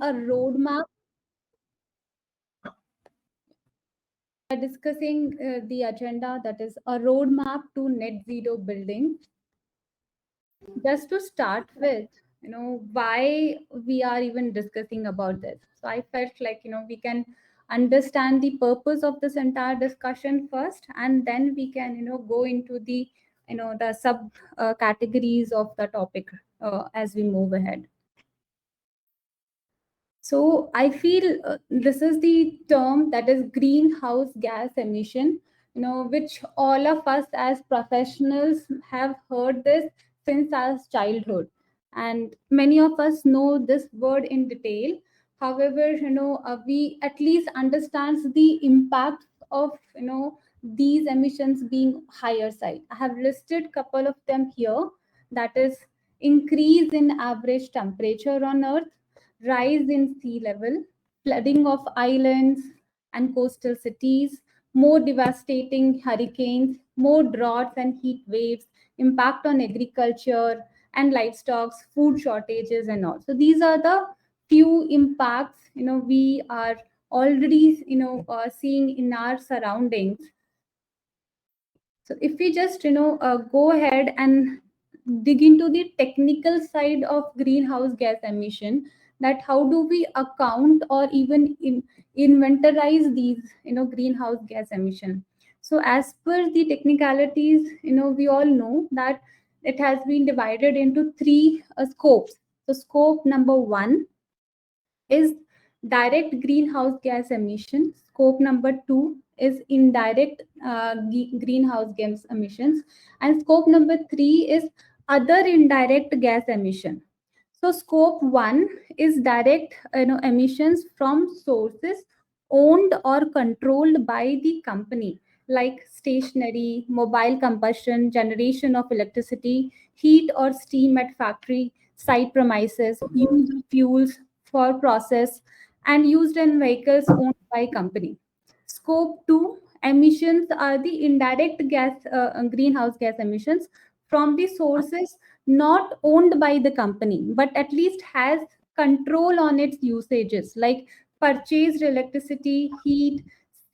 a roadmap. We are discussing the agenda, that is a roadmap to net zero building. Just to start with, why we are even discussing about this. So I felt like, we can understand the purpose of this entire discussion first, and then we can, go into the, the sub categories of the topic as we move ahead. So I feel this is the term, that is greenhouse gas emission, which all of us as professionals have heard this since our childhood. And many of us know this word in detail. However, we at least understands the impact of, these emissions being higher side. I have listed couple of them here. That is increase in average temperature on Earth, rise in sea level, flooding of islands and coastal cities, more devastating hurricanes, more droughts and heat waves, impact on agriculture and livestock, food shortages and all. So these are the few impacts, we are already, seeing in our surroundings. So if we just, go ahead and dig into the technical side of greenhouse gas emission, that how do we account or even inventorize these, greenhouse gas emission. So as per the technicalities, we all know that it has been divided into three scopes. So scope number one is direct greenhouse gas emission. Scope number two is indirect greenhouse gas emissions. And scope number three is other indirect gas emission. So scope one is direct emissions from sources owned or controlled by the company, like stationary, mobile combustion, generation of electricity, heat or steam at factory, site premises, use of fuels for process, and used in vehicles owned by company. Scope 2 emissions are the indirect greenhouse gas emissions from the sources not owned by the company, but at least has control on its usages, like purchased electricity, heat,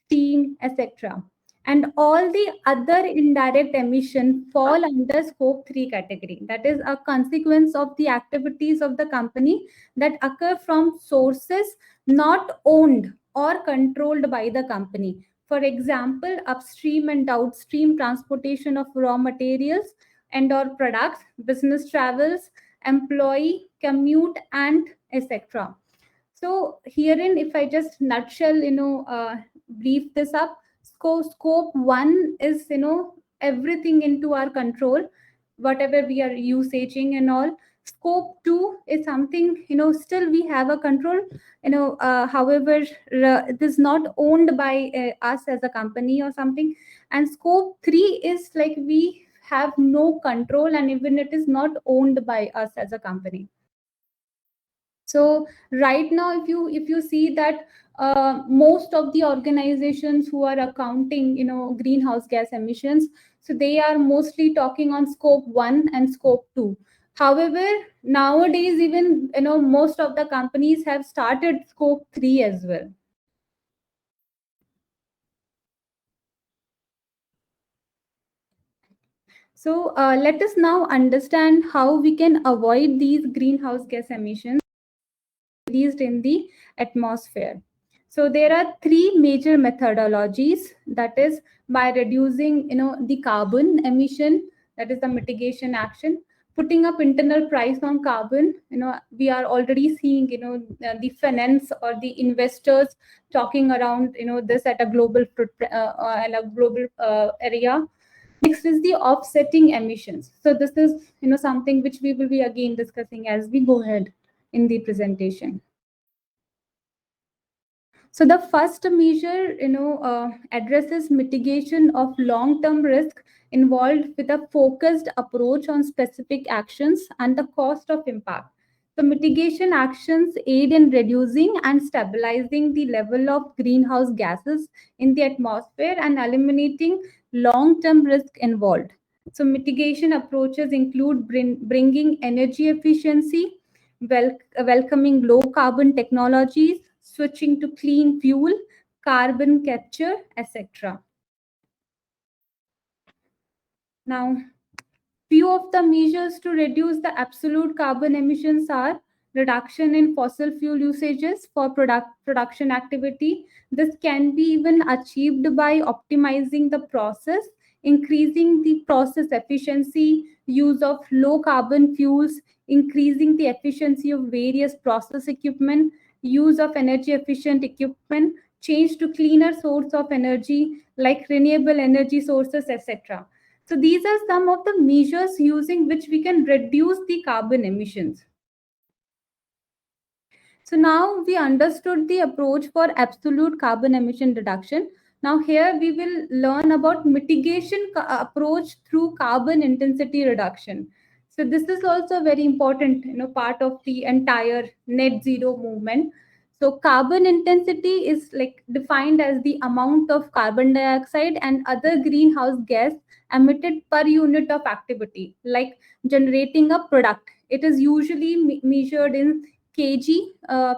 steam, etc. And all the other indirect emission fall under scope 3 category. That is a consequence of the activities of the company that occur from sources not owned or controlled by the company. For example, upstream and downstream transportation of raw materials and or products, business travels, employee commute, and etc. So herein, if I just nutshell, brief this up, scope one is, everything into our control, whatever we are usaging and all. Scope two is something, still we have a control, however, it is not owned by us as a company or something. And scope three is like we have no control, and even it is not owned by us as a company. So right now, if you see that most of the organizations who are accounting, greenhouse gas emissions, so they are mostly talking on scope one and scope two. However, nowadays, even most of the companies have started scope three as well. So let us now understand how we can avoid these greenhouse gas emissions released in the atmosphere. So there are three major methodologies, that is by reducing the carbon emission, that is the mitigation action, putting up internal price on carbon. We are already seeing the finance or the investors talking around this at a global area. Next is the offsetting emissions. So this is something which we will be again discussing as we go ahead in the presentation. So the first measure, addresses mitigation of long-term risk involved with a focused approach on specific actions and the cost of impact. So mitigation actions aid in reducing and stabilizing the level of greenhouse gases in the atmosphere and eliminating long-term risk involved. So mitigation approaches include bringing energy efficiency, welcoming low carbon technologies, switching to clean fuel, carbon capture, etc. Now, few of the measures to reduce the absolute carbon emissions are reduction in fossil fuel usages for production activity. This can be even achieved by optimizing the process, increasing the process efficiency, use of low carbon fuels, increasing the efficiency of various process equipment, use of energy efficient equipment, change to cleaner source of energy like renewable energy sources, etc. So these are some of the measures using which we can reduce the carbon emissions. So now we understood the approach for absolute carbon emission reduction. Now here we will learn about mitigation approach through carbon intensity reduction. So this is also very important, part of the entire net zero movement. So carbon intensity is like defined as the amount of carbon dioxide and other greenhouse gas emitted per unit of activity, like generating a product. It is usually measured in kg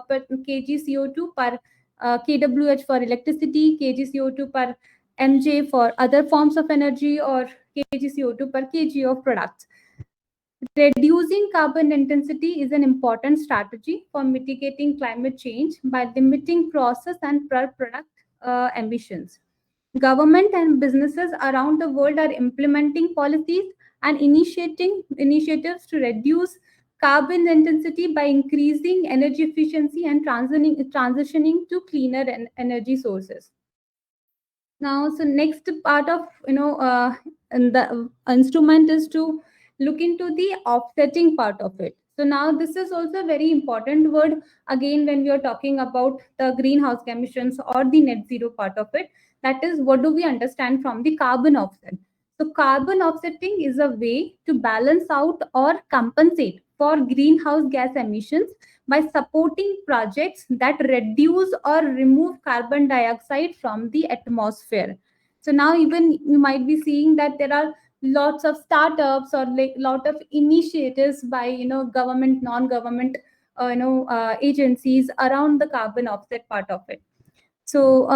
per kg CO2 per kWh for electricity, kg CO2 per mj for other forms of energy, or kg CO2 per kg of products. Reducing carbon intensity is an important strategy for mitigating climate change by limiting process and per product emissions. Government and businesses around the world are implementing policies and initiating initiatives to reduce carbon intensity by increasing energy efficiency and transitioning to cleaner energy sources. Now, so next part of and the instrument is to look into the offsetting part of it. So now this is also a very important word again when we are talking about the greenhouse emissions or the net zero part of it. That is, what do we understand from the carbon offset? So carbon offsetting is a way to balance out or compensate for greenhouse gas emissions by supporting projects that reduce or remove carbon dioxide from the atmosphere. So now even you might be seeing that there are lots of startups or like lot of initiatives by government, non-government agencies around the carbon offset part of it. So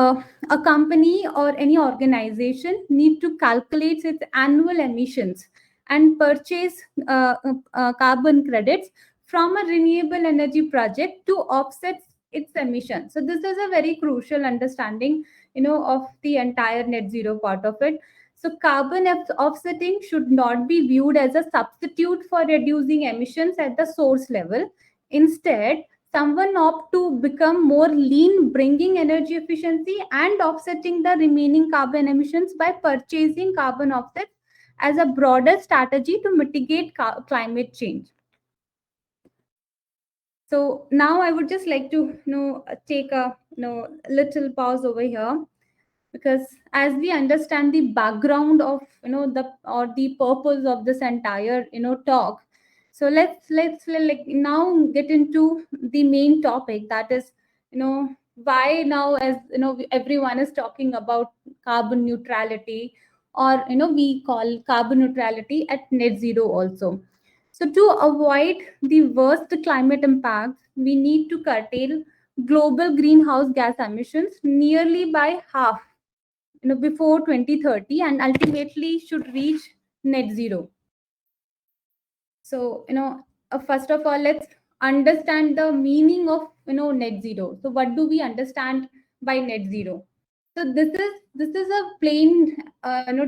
a company or any organization need to calculate its annual emissions and purchase carbon credits from a renewable energy project to offset its emissions. So this is a very crucial understanding, of the entire net zero part of it. So carbon offsetting should not be viewed as a substitute for reducing emissions at the source level. Instead, someone opt to become more lean, bringing energy efficiency and offsetting the remaining carbon emissions by purchasing carbon offsets as a broader strategy to mitigate climate change. So now I would just like to take a little pause over here, because as we understand the background of the purpose of this entire talk, so let's like now get into the main topic, that is why now, as everyone is talking about carbon neutrality, or we call carbon neutrality at net zero also. So to avoid the worst climate impacts, we need to curtail global greenhouse gas emissions nearly by half before 2030, and ultimately should reach net zero. So first of all, let's understand the meaning of net zero. So what do we understand by net zero? So this is a plain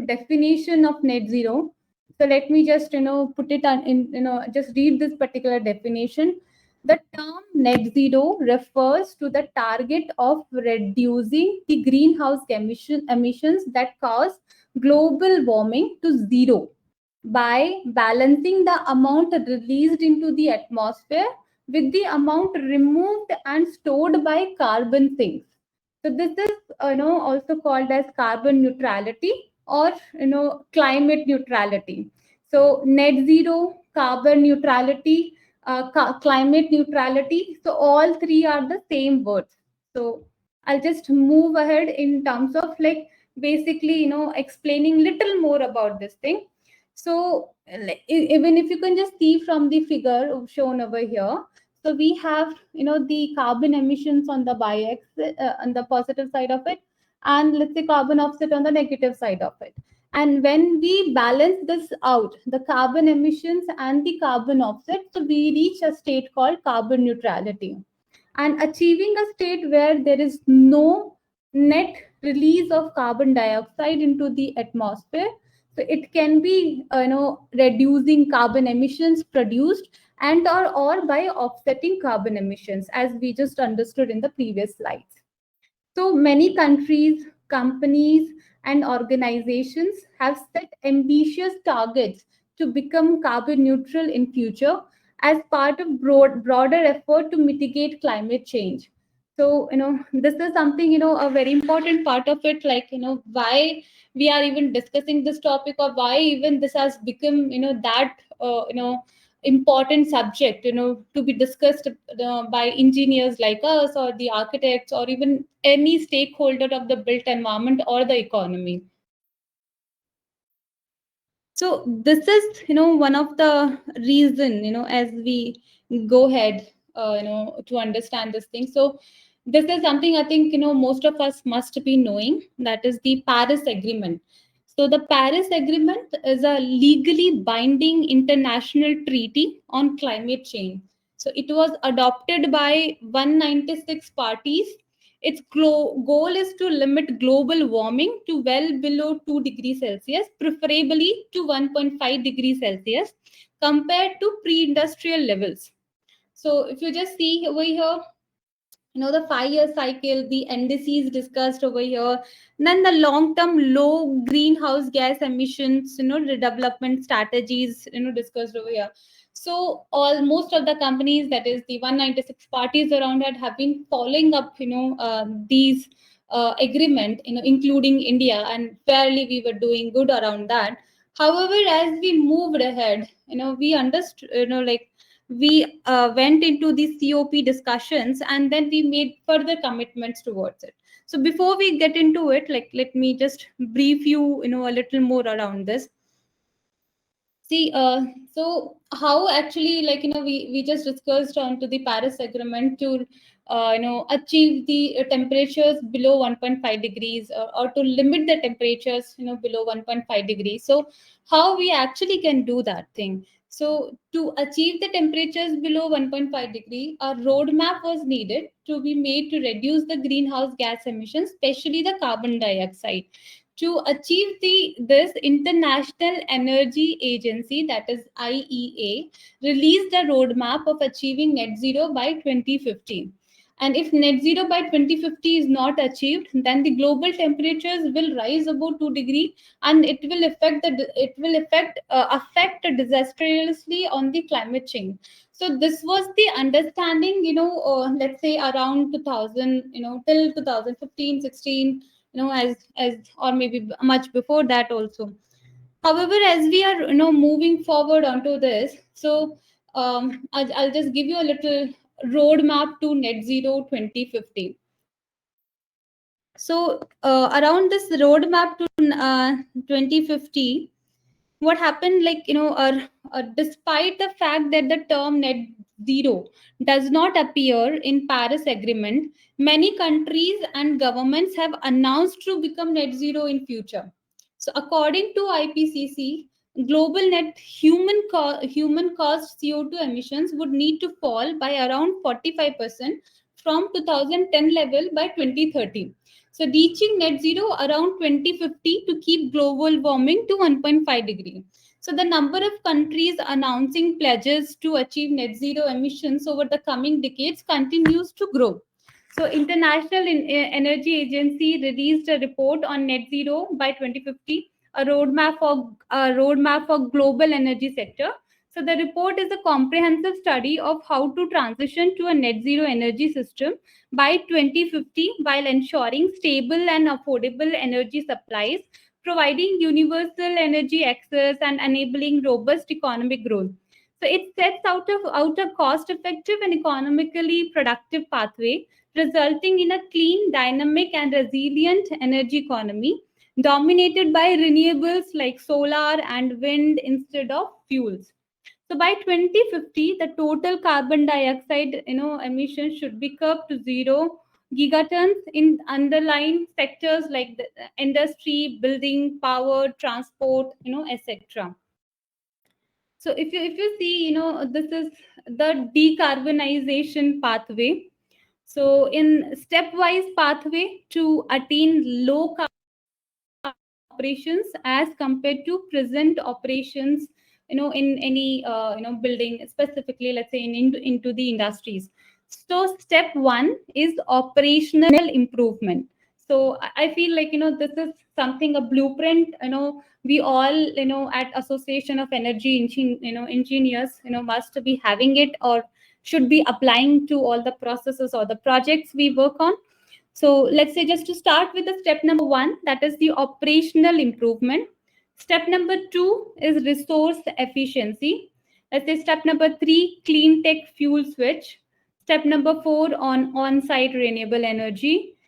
definition of net zero. So let me just put it on in just read this particular definition. The term net zero refers to the target of reducing the greenhouse emissions that cause global warming to zero by balancing the amount released into the atmosphere with the amount removed and stored by carbon sinks. So this is also called as carbon neutrality, or climate neutrality. So net zero, carbon neutrality, climate neutrality. So all three are the same words. So I'll just move ahead in terms of like basically explaining little more about this thing. So even if you can just see from the figure shown over here, So we have, the carbon emissions on the y-axis, on the positive side of it, and let's say carbon offset on the negative side of it. And when we balance this out, the carbon emissions and the carbon offset, so we reach a state called carbon neutrality. And achieving a state where there is no net release of carbon dioxide into the atmosphere, so it can be, reducing carbon emissions produced and or by offsetting carbon emissions, as we just understood in the previous slides. So many countries, companies, and organizations have set ambitious targets to become carbon neutral in future as part of broader effort to mitigate climate change. So, this is something, a very important part of it, like, why we are even discussing this topic, or why even this has become, that, important subject, to be discussed by engineers like us, or the architects, or even any stakeholder of the built environment or the economy. So this is, one of the reason, as we go ahead, to understand this thing. So this is something I think, most of us must be knowing, that is the Paris Agreement. So the Paris Agreement is a legally binding international treaty on climate change. So it was adopted by 196 parties. Its goal is to limit global warming to well below 2 degrees Celsius, preferably to 1.5 degrees Celsius, compared to pre-industrial levels. So if you just see over here, the 5-year cycle, the indices discussed over here, then the long term low greenhouse gas emissions, the development strategies, discussed over here. So all most of the companies, that is the 196 parties around it, have been following up, these agreement, including India, and fairly we were doing good around that. However, as we moved ahead, we understood, like, we went into the COP discussions, and then we made further commitments towards it. So before we get into it, like, let me just brief you, a little more around this. See, so how actually, like, we just discussed onto the Paris Agreement to, achieve the temperatures below 1.5 degrees, or to limit the temperatures, below 1.5 degrees. So how we actually can do that thing? So to achieve the temperatures below 1.5 degree, a roadmap was needed to be made to reduce the greenhouse gas emissions, especially the carbon dioxide. To achieve this, International Energy Agency, that is IEA, released a roadmap of achieving net zero by 2050. And if net zero by 2050 is not achieved, then the global temperatures will rise above 2 degree, and it will affect disastrously on the climate change. So this was the understanding, let's say around 2000, till 2015, 16, as or maybe much before that also. However, as we are, moving forward onto this, so I'll just give you a little roadmap to net zero 2050. So around this roadmap to 2050, what happened, like, despite the fact that the term net zero does not appear in Paris Agreement, many countries and governments have announced to become net zero in future. So according to IPCC, global net human caused CO2 emissions would need to fall by around 45% from 2010 level by 2030. So reaching net zero around 2050 to keep global warming to 1.5 degree. So the number of countries announcing pledges to achieve net zero emissions over the coming decades continues to grow. So International Energy Agency released a report on net zero by 2050, a roadmap for global energy sector. So the report is a comprehensive study of how to transition to a net zero energy system by 2050 while ensuring stable and affordable energy supplies, providing universal energy access, and enabling robust economic growth. So it sets out a cost-effective and economically productive pathway, resulting in a clean, dynamic, and resilient energy economy dominated by renewables like solar and wind instead of fuels. So by 2050, the total carbon dioxide emissions should be curbed to 0 gigatons in underlying sectors like the industry, building, power, transport, etc. So if you see, this is the decarbonization pathway. So in stepwise pathway to attain low operations as compared to present operations, in any building, specifically, let's say into the industries. So step one is operational improvement. So I feel like, this is something, a blueprint, we all, at Association of Energy Engineers, must be having it, or should be applying to all the processes or the projects we work on. So let's say, just to start with the step number one, that is the operational improvement. Step number two is resource efficiency. Let's say step number three, clean tech fuel switch. Step number four, on-site renewable energy.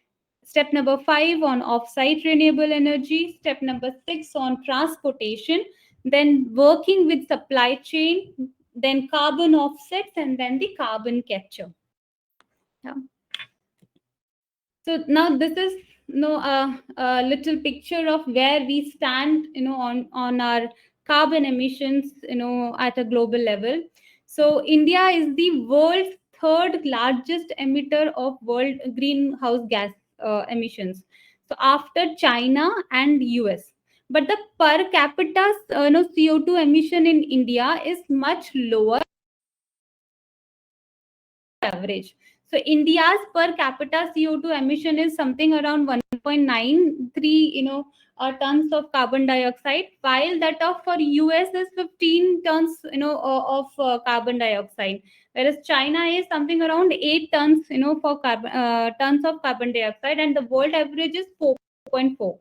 Step number five, on off-site renewable energy. Step number six, on transportation. Then working with supply chain. Then carbon offsets, and then the carbon capture. Yeah. So now this is, a little picture of where we stand, on our carbon emissions, at a global level. So India is the world's third largest emitter of world greenhouse gas emissions. So after China and US, but the per capita CO2 emission in India is much lower average. So India's per capita CO2 emission is something around 1.93, tons of carbon dioxide, while that of for US is 15 tons, of carbon dioxide, whereas China is something around 8 tons, for tons of carbon dioxide, and the world average is 4.4.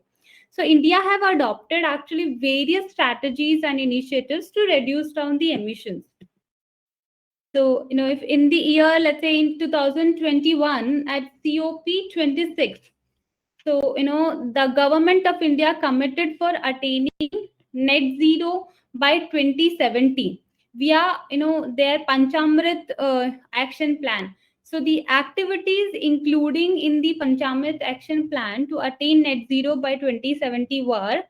So India have adopted actually various strategies and initiatives to reduce down the emissions. So, if in the year, let's say in 2021 at COP26, so, the government of India committed for attaining net zero by 2070 via, their Panchamrit action plan. So the activities including in the Panchamrit action plan to attain net zero by 2070 were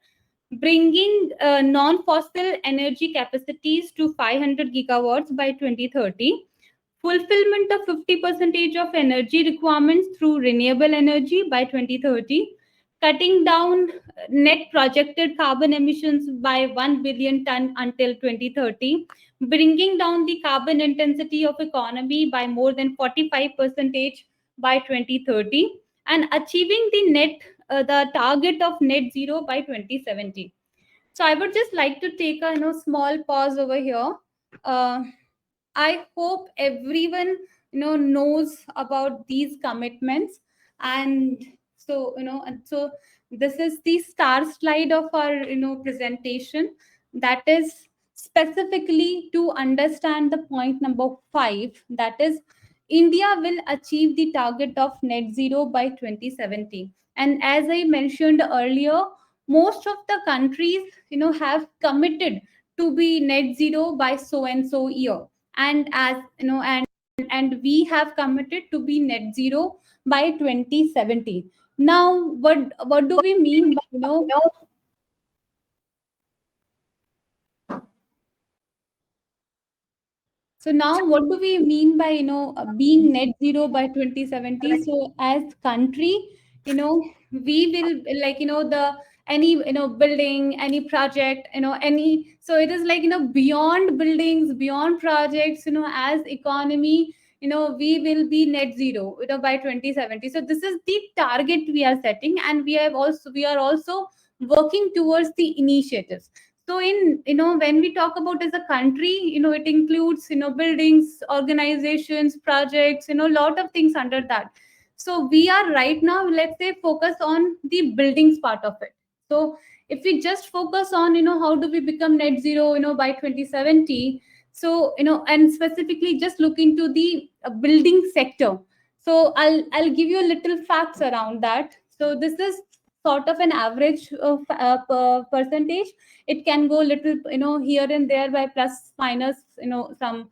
bringing non-fossil energy capacities to 500 gigawatts by 2030, fulfillment of 50% of energy requirements through renewable energy by 2030, cutting down net projected carbon emissions by 1 billion ton until 2030, bringing down the carbon intensity of economy by more than 45% by 2030, and achieving the target of net zero by 2070. So I would just like to take a, small pause over here. Uh, I hope everyone, knows about these commitments. And so, this is the star slide of our, presentation, that is specifically to understand the point number 5, that is India will achieve the target of net zero by 2070. And as I mentioned earlier, most of the countries, have committed to be net zero by so and so year, and as and we have committed to be net zero by 2070. Now what do we mean by, so now what do we mean by, being net zero by 2070? So as country, we will, like, the any, building, any project, any, so it is like, beyond buildings, beyond projects, as economy, we will be net zero, by 2070. So this is the target we are setting, and we are also working towards the initiatives. So in, when we talk about as a country, it includes, buildings, organizations, projects, a lot of things under that. So we are right now, let's say, focus on the buildings part of it. So if we just focus on, how do we become net zero, by 2070, so, and specifically just look into the building sector. So I'll give you a little facts around that. So this is sort of an average percentage. It can go little, here and there by plus minus, some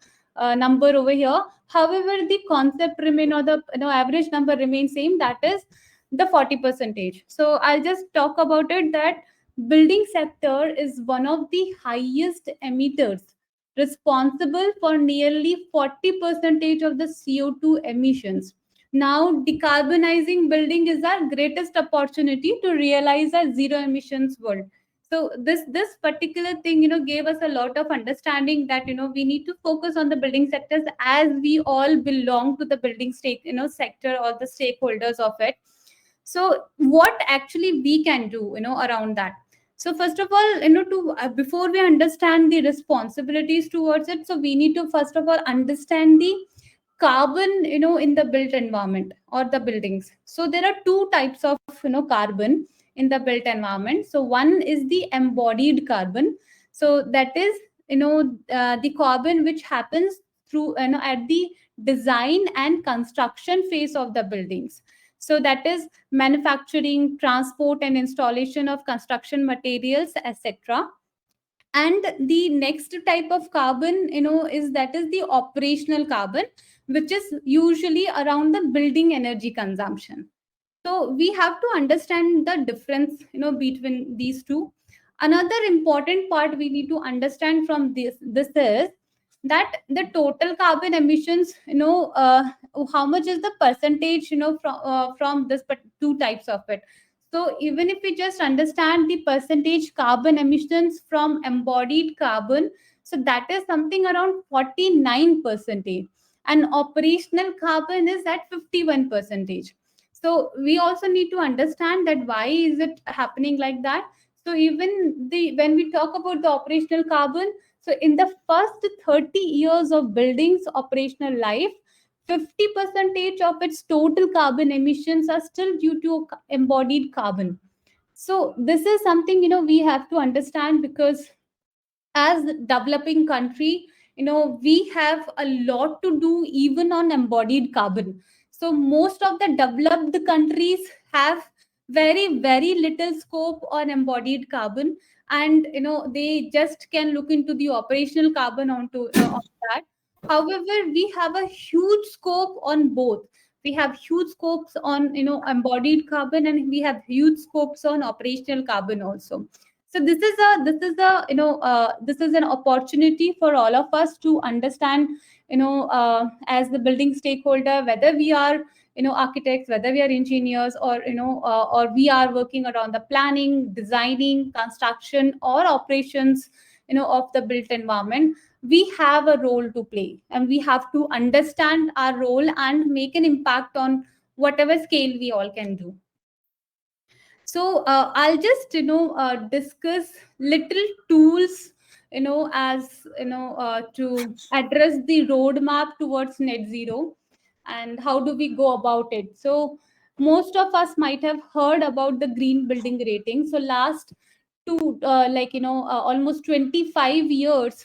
number over here. However, the concept remain, or the average number remains same, that is the 40 percentage. So I'll just talk about it, that building sector is one of the highest emitters, responsible for nearly 40 percentage of the CO2 emissions. Now, decarbonizing building is our greatest opportunity to realize a zero emissions world. So this particular thing, gave us a lot of understanding that, we need to focus on the building sectors, as we all belong to the building stake, sector, or the stakeholders of it. So what actually we can do, around that? So first of all, to before we understand the responsibilities towards it, so we need to first of all understand the carbon, in the built environment or the buildings. So there are two types of, carbon in the built environment. So one is the embodied carbon. So that is, the carbon which happens through, at the design and construction phase of the buildings. So that is manufacturing, transport, and installation of construction materials, etc. And the next type of carbon, is that is the operational carbon, which is usually around the building energy consumption. So we have to understand the difference, between these two. Another important part we need to understand from this is that the total carbon emissions, how much is the percentage, from this two types of it. So even if we just understand the percentage carbon emissions from embodied carbon, so that is something around 49 percentage, and operational carbon is at 51 percentage. So we also need to understand that why is it happening like that. So even the when we talk about the operational carbon, so in the first 30 years of buildings operational life, 50 percentage of its total carbon emissions are still due to embodied carbon. So this is something, we have to understand, because as developing country, we have a lot to do even on embodied carbon. So most of the developed countries have very little scope on embodied carbon, and they just can look into the operational carbon onto, on that. However, we have a huge scope on both. We have huge scopes on, embodied carbon, and we have huge scopes on operational carbon also. So this is an opportunity for all of us to understand, as the building stakeholder, whether we are, architects, whether we are engineers, or or we are working around the planning, designing, construction, or operations, of the built environment. We have a role to play, and we have to understand our role and make an impact on whatever scale we all can do. So I'll just, discuss little tools, as to address the roadmap towards net zero, and how do we go about it. So most of us might have heard about the green building rating. So last two, almost 25 years,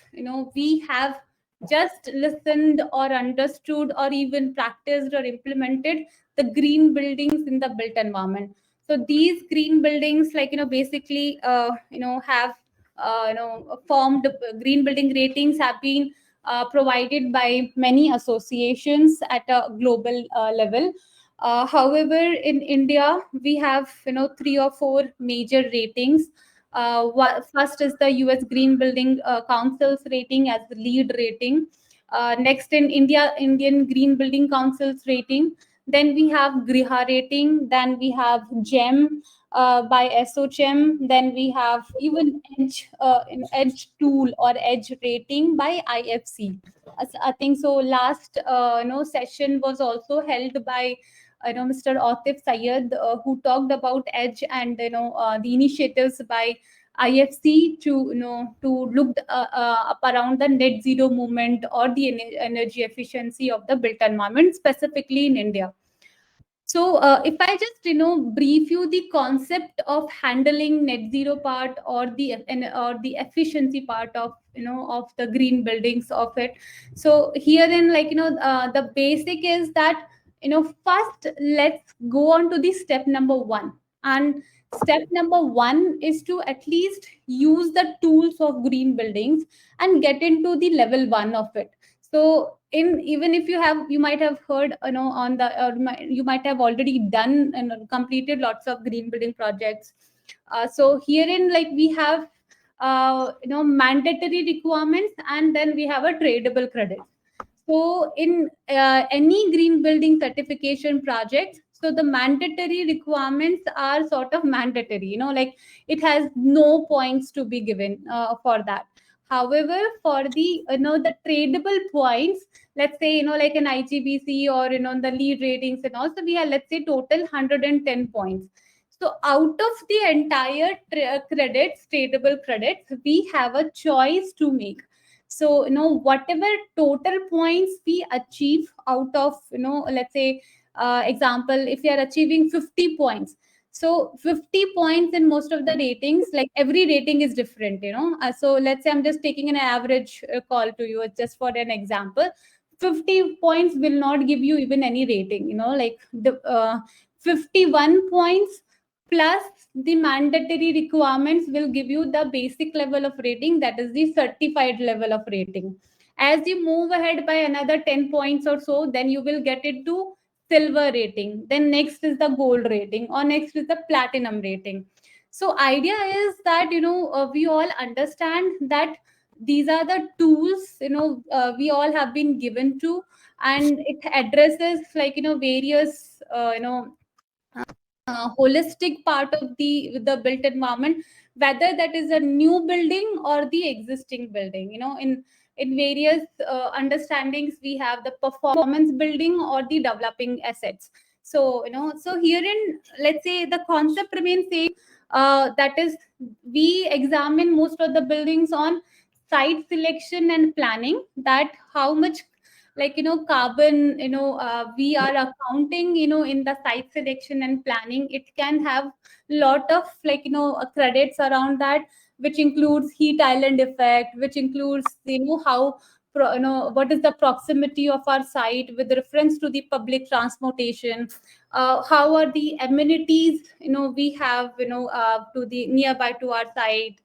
we have just listened or understood or even practiced or implemented the green buildings in the built environment. So these green buildings, basically, have, formed. Green building ratings have been provided by many associations at a global level. However, in India, we have, three or four major ratings. First is the US Green Building Council's rating as the lead rating. Next, in India, Indian Green Building Council's rating. Then we have Griha rating. Then we have GEM by SOCHEM. Then we have even Edge tool or Edge rating by IFC. I think so. Last session was also held by Mr. Atif Sayed, who talked about Edge and the initiatives by IFC to to look up around the net zero movement or the energy efficiency of the built environment, specifically in India. So, if I just brief you the concept of handling net zero part, or the efficiency part of of the green buildings of it. So herein, the basic is that, first let's go on to the step number one. And step number one is to at least use the tools of green buildings and get into the level one of it. So in, even if you have, you might have heard, on the, or you might have already done and completed lots of green building projects. So herein, like, we have mandatory requirements, and then we have a tradable credit. So in any green building certification project, so the mandatory requirements are sort of mandatory, like it has no points to be given for that. However, for the, the tradable points, let's say, like an IGBC, or the lead ratings, and also we have, let's say, total 110 points. So out of the entire credits, tradable credits, we have a choice to make. So whatever total points we achieve out of, let's say, example, if you are achieving 50 points, so 50 points in most of the ratings, like every rating is different, so let's say I'm just taking an average call to you, just for an example. 50 points will not give you even any rating, like the 51 points plus the mandatory requirements will give you the basic level of rating, that is the certified level of rating. As you move ahead by another 10 points or so, then you will get into silver rating, then next is the gold rating, or next is the platinum rating. So idea is that, we all understand that these are the tools, we all have been given to, and it addresses, like, various holistic part of the built environment, whether that is a new building or the existing building. In various understandings, we have the performance building or the developing assets. So so herein, let's say the concept remains same, that is, we examine most of the buildings on site selection and planning, that how much, like, carbon, we are accounting, in the site selection and planning. It can have lot of, like, credits around that, which includes heat island effect, which includes, how what is the proximity of our site with reference to the public transportation, how are the amenities, we have, to the nearby to our site.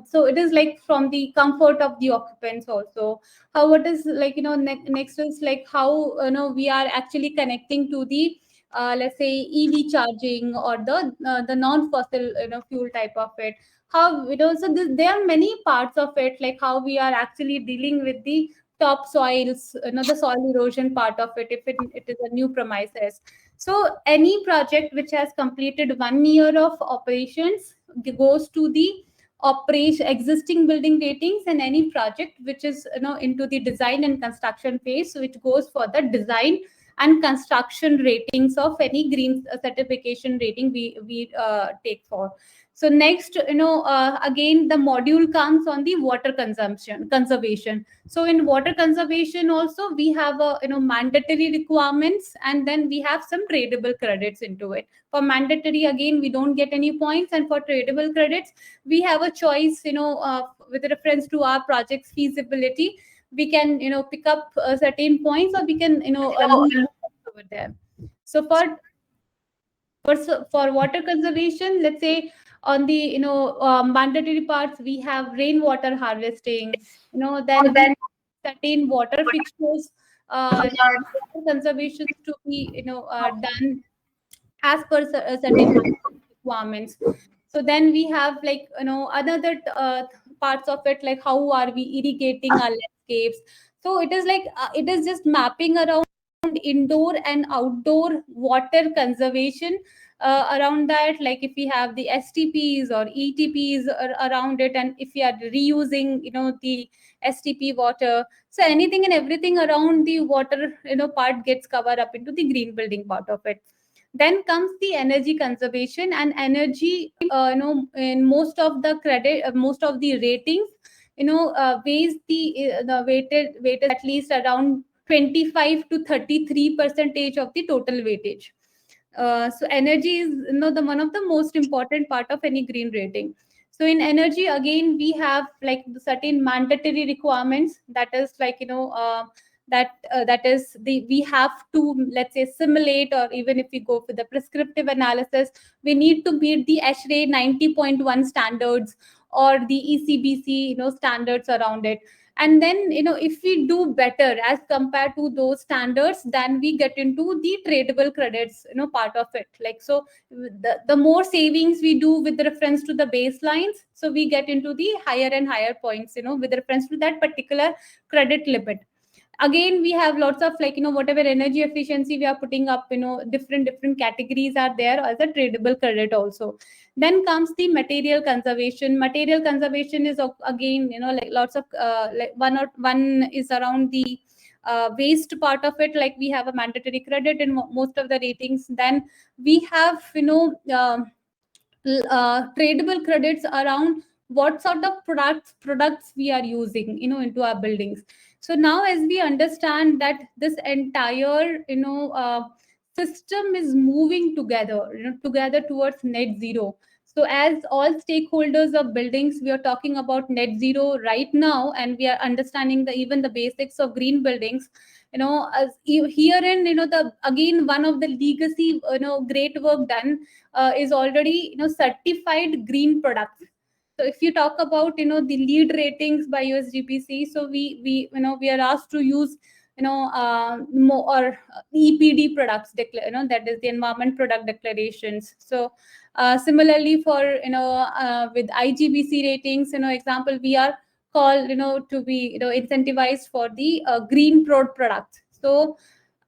So it is like from the comfort of the occupants also, how it is, like, next is like how, we are actually connecting to the, let's say, EV charging, or the non fossil, fuel type of it. How, so there are many parts of it, like how we are actually dealing with the top soils, the soil erosion part of it, if it is a new premises. So any project which has completed 1 year of operations goes to the operation existing building ratings, and any project which is, into the design and construction phase, which goes for the design and construction ratings of any green certification rating we take for. So next, again, the module comes on the water consumption conservation. So in water conservation also, we have a, mandatory requirements, and then we have some tradable credits into it. For mandatory, again, we don't get any points, and for tradable credits, we have a choice, with reference to our project's feasibility. We can, pick up certain points, or we can, lose over there. So for water conservation, let's say, on the, mandatory parts, we have rainwater harvesting, then we have certain water fixtures, water conservation to be, done as per certain requirements. So then we have, like, another parts of it, like how are we irrigating our landscapes. So it is like, it is just mapping around indoor and outdoor water conservation, around that, like if we have the STPs or ETPs around it, and if we are reusing, the STP water. So anything and everything around the water, part gets covered up into the green building part of it. Then comes the energy conservation, and energy, in most of the credit, most of the ratings, weighs the weighted at least around 25 to 33 percentage of the total weightage. So energy is, the one of the most important part of any green rating. So in energy, again, we have like certain mandatory requirements, that is like, that is the we have to, let's say, simulate, or even if we go for the prescriptive analysis, we need to meet the ASHRAE 90.1 standards or the ECBC, standards around it. And then, if we do better as compared to those standards, then we get into the tradable credits, part of it. Like, so the more savings we do with reference to the baselines, so we get into the higher and higher points, with reference to that particular credit limit. Again, we have lots of, like, whatever energy efficiency we are putting up, different categories are there as a tradable credit also. Then comes the material conservation. Material conservation is again, like lots of, like one is around the waste part of it. Like, we have a mandatory credit in most of the ratings. Then we have, tradable credits around what sort of products we are using, into our buildings. So now, as we understand that this entire, system is moving together, together towards net zero. So as all stakeholders of buildings, we are talking about net zero right now, and we are understanding the even the basics of green buildings. As herein, the again, one of the legacy, great work done, is already, certified green products. So if you talk about, the lead ratings by USGPC, so we we are asked to use, more or EPD products, that is the environment product declarations. So similarly for, with IGBC ratings, example, we are called, to be, incentivized for the green products. So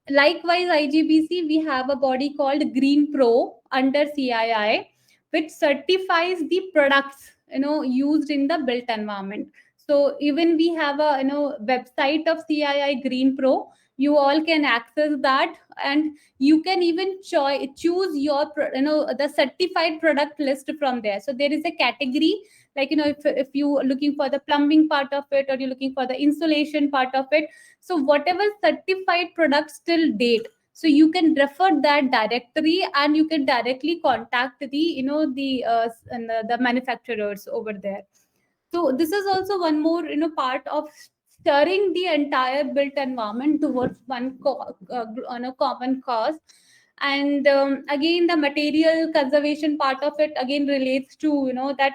likewise, IGBC, we have a body called Green Pro under CII, which certifies the products, used in the built environment. So even we have a, website of CII Green Pro. You all can access that, and you can even choose your, the certified product list from there. So there is a category, like, if you are looking for the plumbing part of it, or you're looking for the insulation part of it, so whatever certified products till date, so you can refer that directory, and you can directly contact the, the manufacturers over there. So this is also one more, part of stirring the entire built environment towards on a common cause. And again, the material conservation part of it again relates to, that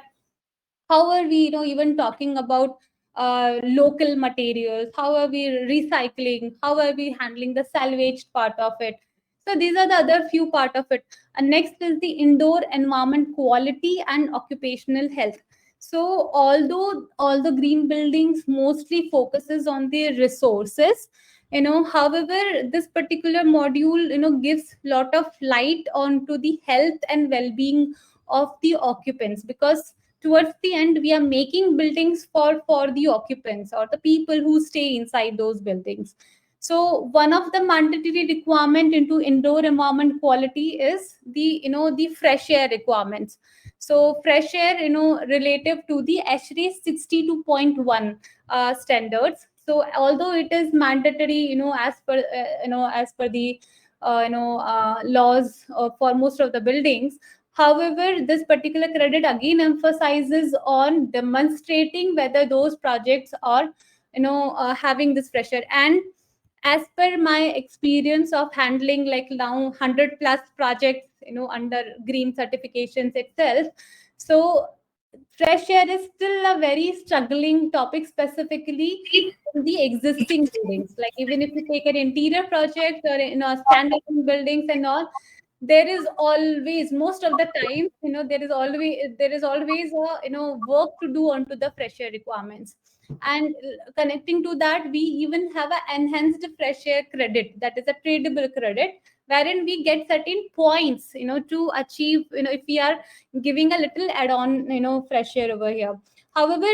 how are we, even talking about local materials, how are we recycling, how are we handling the salvaged part of it. So these are the other few part of it. And next is the indoor environment quality and occupational health. So although all the green buildings mostly focuses on the resources, however, this particular module, gives lot of light onto the health and well-being of the occupants, because towards the end, we are making buildings for the occupants or the people who stay inside those buildings. So one of the mandatory requirement into indoor environment quality is the, the fresh air requirements. So fresh air, relative to the ASHRAE 62.1 standards. So although it is mandatory, as per the laws for most of the buildings. However, this particular credit again emphasizes on demonstrating whether those projects are, having this pressure. And as per my experience of handling like now 100 plus projects, under green certifications itself, so fresh air is still a very struggling topic, specifically in the existing buildings. Like, even if you take an interior project or, standalone buildings and all, there is always, most of the time, there is always a, work to do onto the fresh air requirements. And connecting to that, we even have an enhanced fresh air credit, that is a tradable credit, wherein we get certain points, to achieve, if we are giving a little add-on, fresh air over here. However,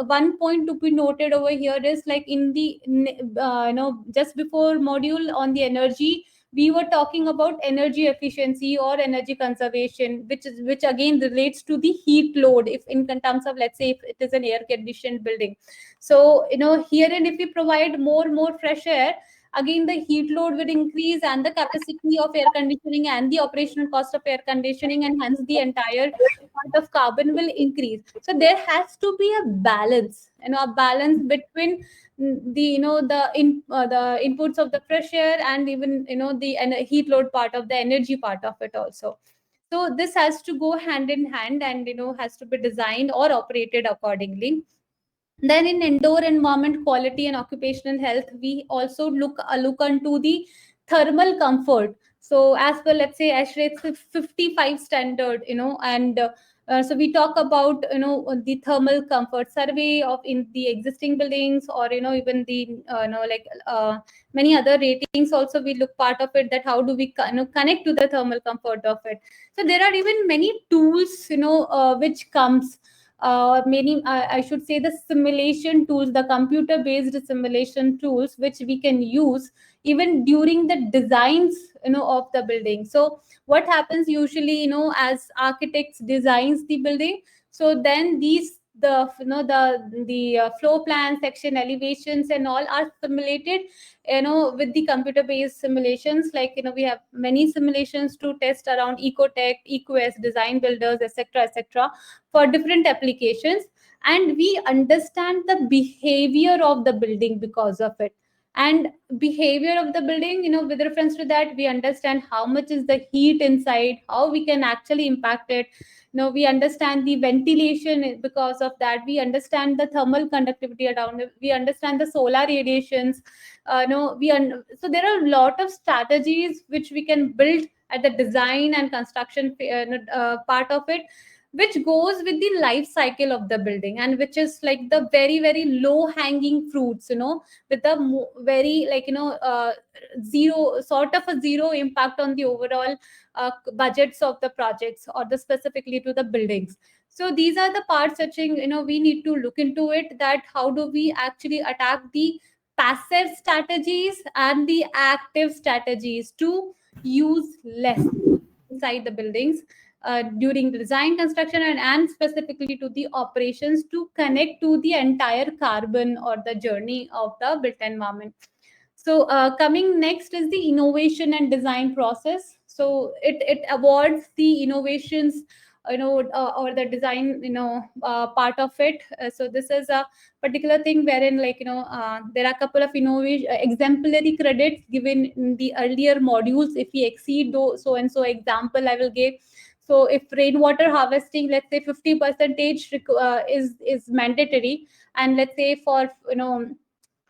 one point to be noted over here is, like, in the, just before module on the energy, we were talking about energy efficiency or energy conservation, which again relates to the heat load, if in terms of, let's say, if it is an air conditioned building. So, herein, if we provide more fresh air, again the heat load will increase, and the capacity of air conditioning and the operational cost of air conditioning, and hence the entire part of carbon will increase. So there has to be a balance, a balance between the inputs of the fresh air, and even the heat load part of the energy part of it also. So this has to go hand in hand, and has to be designed or operated accordingly. Then in indoor environment quality and occupational health, we also look into the thermal comfort. So as per, let's say, ASHRAE 55 standard, and so we talk about the thermal comfort survey of in the existing buildings, or even the many other ratings also we look part of it, that how do we connect to the thermal comfort of it. So there are even many tools which comes, many I should say, the simulation tools, the computer based simulation tools, which we can use even during the designs of the building. So what happens usually, as architects designs the building, so then these the floor plan, section elevations and all are simulated with the computer based simulations. Like we have many simulations to test around ecotech, eqs, design builders, etc., etc., for different applications. And we understand the behavior of the building because of it. And behavior of the building, with reference to that, we understand how much is the heat inside, how we can actually impact it. We understand the ventilation. Because of that, we understand the thermal conductivity around it, we understand the solar radiations. No we So there are a lot of strategies which we can build at the design and construction part of it, which goes with the life cycle of the building, and which is like the very very low hanging fruits, with the very zero, sort of a zero impact on the overall budgets of the projects, or the specifically to the buildings. So these are the parts such in, we need to look into it, that how do we actually attack the passive strategies and the active strategies to use less inside the buildings during the design, construction, and specifically to the operations, to connect to the entire carbon or the journey of the built environment. So coming next is the innovation and design process. So it awards the innovations, or the design, part of it. So this is a particular thing wherein, there are a couple of innovation exemplary credits given in the earlier modules. If we exceed those, so and so example I will give. So if rainwater harvesting, let's say 50 percentage is mandatory, and let's say for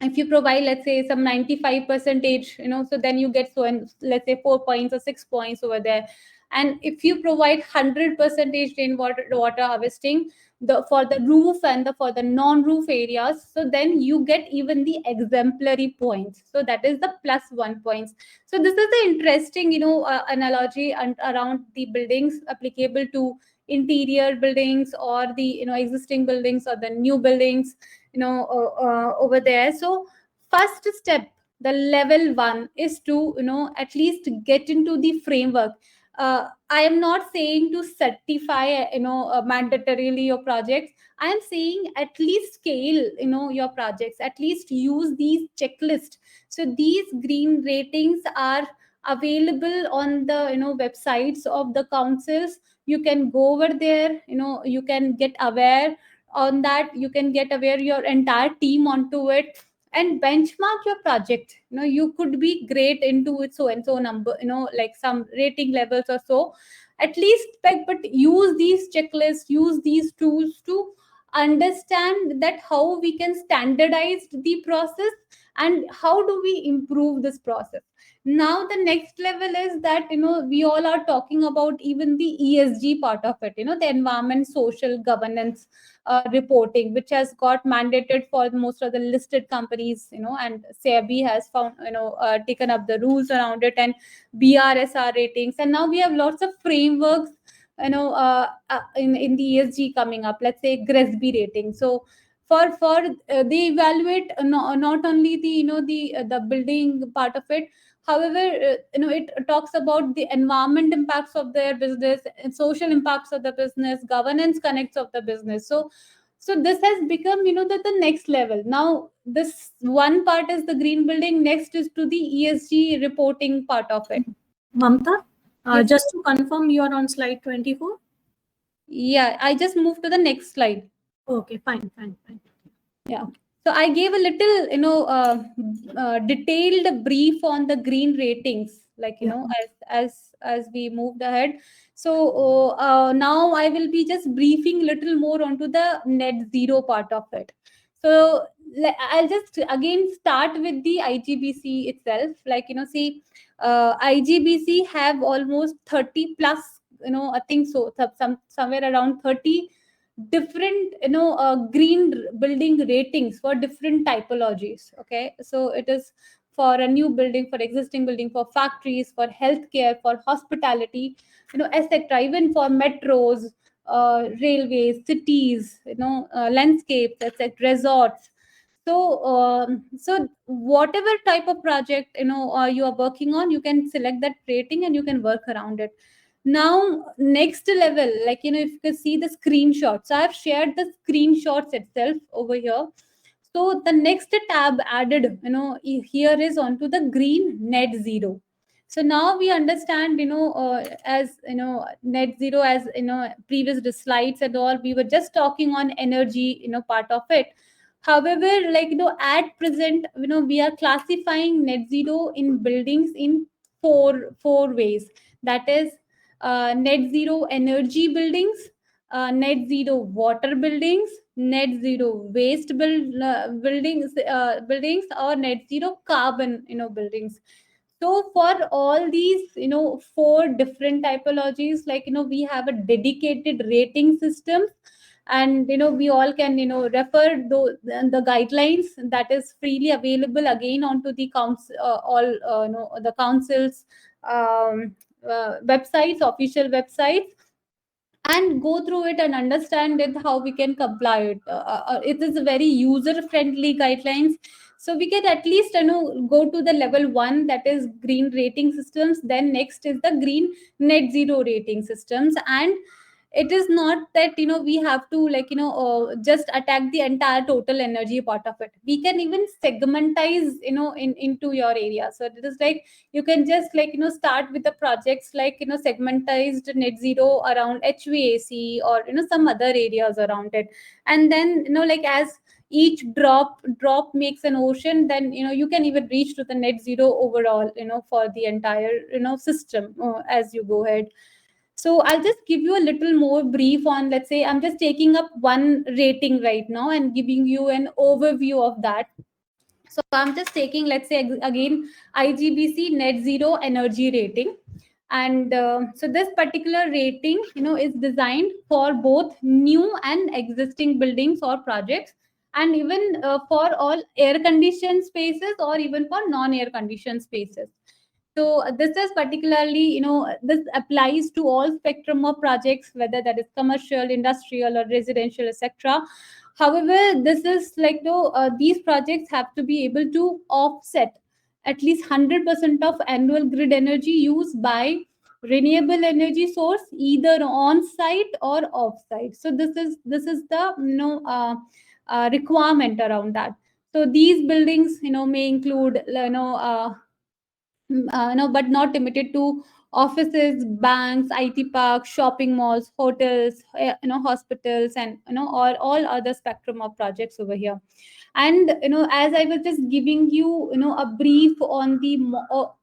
if you provide, let's say, some 95 percentage, so then you get, so, and let's say 4 points or 6 points over there. And if you provide 100 percentage rainwater water harvesting, for the roof and for the non-roof areas, so then you get even the exemplary points, so that is the +1 points. So this is the interesting analogy and around the buildings applicable to interior buildings, or the existing buildings, or the new buildings, over there. So first step, the level 1, is to at least get into the framework. I am not saying to certify mandatorily your projects. I am saying at least scale your projects, at least use these checklists. So these green ratings are available on the websites of the councils. You can go over there, you can get aware on that, you can get aware your entire team onto it, and benchmark your project. You could be great into it, so and so number, like some rating levels or so, at least. But use these checklists, use these tools to understand that how we can standardize the process, and how do we improve this process. Now the next level is that we all are talking about even the ESG part of it, the environment social governance reporting, which has got mandated for most of the listed companies, and SEBI has found, taken up the rules around it, and BRSR ratings, and now we have lots of frameworks, in the ESG coming up. Let's say GRESB rating. So they evaluate not only the the building part of it. However, it talks about the environment impacts of their business, and social impacts of the business, governance connects of the business. So this has become the next level. Now this one part is the green building, next is to the ESG reporting part of it. Mamta, Yes. just to confirm, you are on slide 24. Yeah, I just moved to the next slide. Okay, fine. Yeah. So I gave a little, detailed brief on the green ratings, like, Yeah. as we moved ahead. So now I will be just briefing little more onto the net zero part of it. So I'll just again start with the IGBC itself. Like, see, IGBC have almost 30 plus, I think so, somewhere around 30 different, green building ratings for different typologies. Okay, so it is for a new building, for existing building, for factories, for healthcare, for hospitality, etc., even for metros, railways, cities, landscapes, etc., resorts. So so whatever type of project, you are working on, you can select that rating and you can work around it. Now, next level, like, if you can see the screenshots, so I've shared the screenshots itself over here. So the next tab added, here is onto the green net zero. So now we understand, as net zero, as previous slides and all, we were just talking on energy, part of it. However, like, at present, we are classifying net zero in buildings in four ways. That is, net zero energy buildings, net zero water buildings, net zero waste buildings, or net zero carbon, buildings. So for all these, four different typologies, like, we have a dedicated rating system. And we all can, refer the guidelines that is freely available again onto the council, all the council's websites, official websites, and go through it and understand it, how we can comply it. It is a very user friendly guidelines. So we can at least, go to the level 1, that is green rating systems. Then next is the green net zero rating systems. And it is not that, we have to, like, just attack the entire total energy part of it. We can even segmentize, into your area. So it is like, you can just, like, start with the projects, like, segmentized net zero around HVAC, or some other areas around it. And then, like, as each drop makes an ocean, then you can even reach to the net zero overall, for the entire, system, as you go ahead. So I'll just give you a little more brief on, let's say, I'm just taking up one rating right now and giving you an overview of that. So I'm just taking, let's say, again, IGBC net zero energy rating. And so this particular rating, is designed for both new and existing buildings or projects, and even for all air conditioned spaces, or even for non air conditioned spaces. So this is particularly, this applies to all spectrum of projects, whether that is commercial, industrial, or residential, etc. However, this is like, these projects have to be able to offset at least 100% of annual grid energy used by renewable energy source, either on site or off site. So this is the, requirement around that. So these buildings, may include, no, but not limited to offices, banks, IT parks, shopping malls, hotels, hospitals, and all other spectrum of projects over here. And as I was just giving you, a brief on the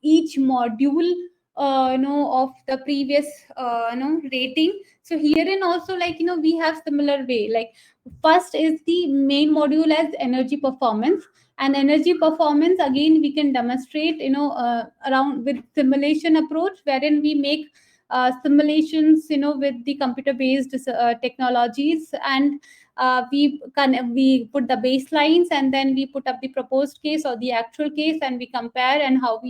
each module, of the previous, rating. So herein also, like, we have similar way. Like, first is the main module as energy performance. And energy performance, again, we can demonstrate, around with simulation approach, wherein we make simulations, with the computer based technologies. And we put the baselines, and then we put up the proposed case or the actual case, and we compare, and how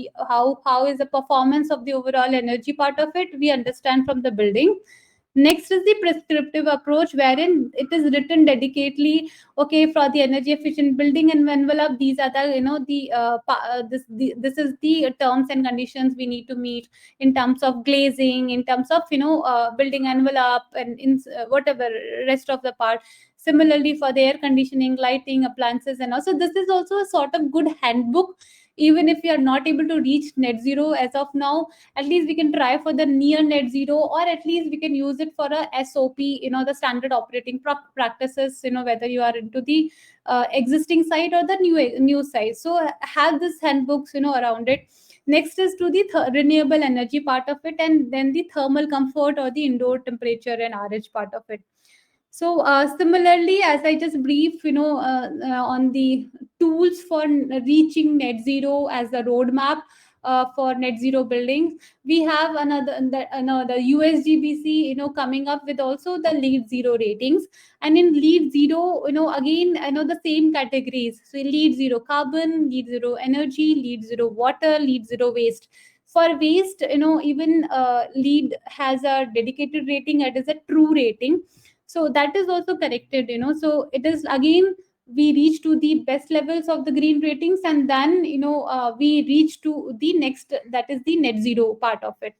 is the performance of the overall energy part of it, we understand from the building. Next is the prescriptive approach, wherein it is written dedicatedly, okay, for the energy efficient building and envelope, these are the, this is the terms and conditions we need to meet, in terms of glazing, in terms of, building envelope, and in whatever rest of the part. Similarly, for the air conditioning, lighting, appliances, and also this is also a sort of good handbook, even if we are not able to reach net zero as of now, at least we can try for the near net zero, or at least we can use it for a SOP, the standard operating practices, whether you are into the existing site or the new site. So have this handbooks around it. Next is to the renewable energy part of it, and then the thermal comfort or the indoor temperature and RH part of it. So similarly, as I just brief, on the tools for reaching net zero as a roadmap for net zero buildings, we have another USGBC, coming up with also the LEED zero ratings. And in LEED zero, again, the same categories. So LEED zero carbon, LEED zero energy, LEED zero water, LEED zero waste. For waste, even LEED has a dedicated rating. It is a true rating, so that is also corrected. So it is again, we reach to the best levels of the green ratings, and then we reach to the next, that is the net zero part of it.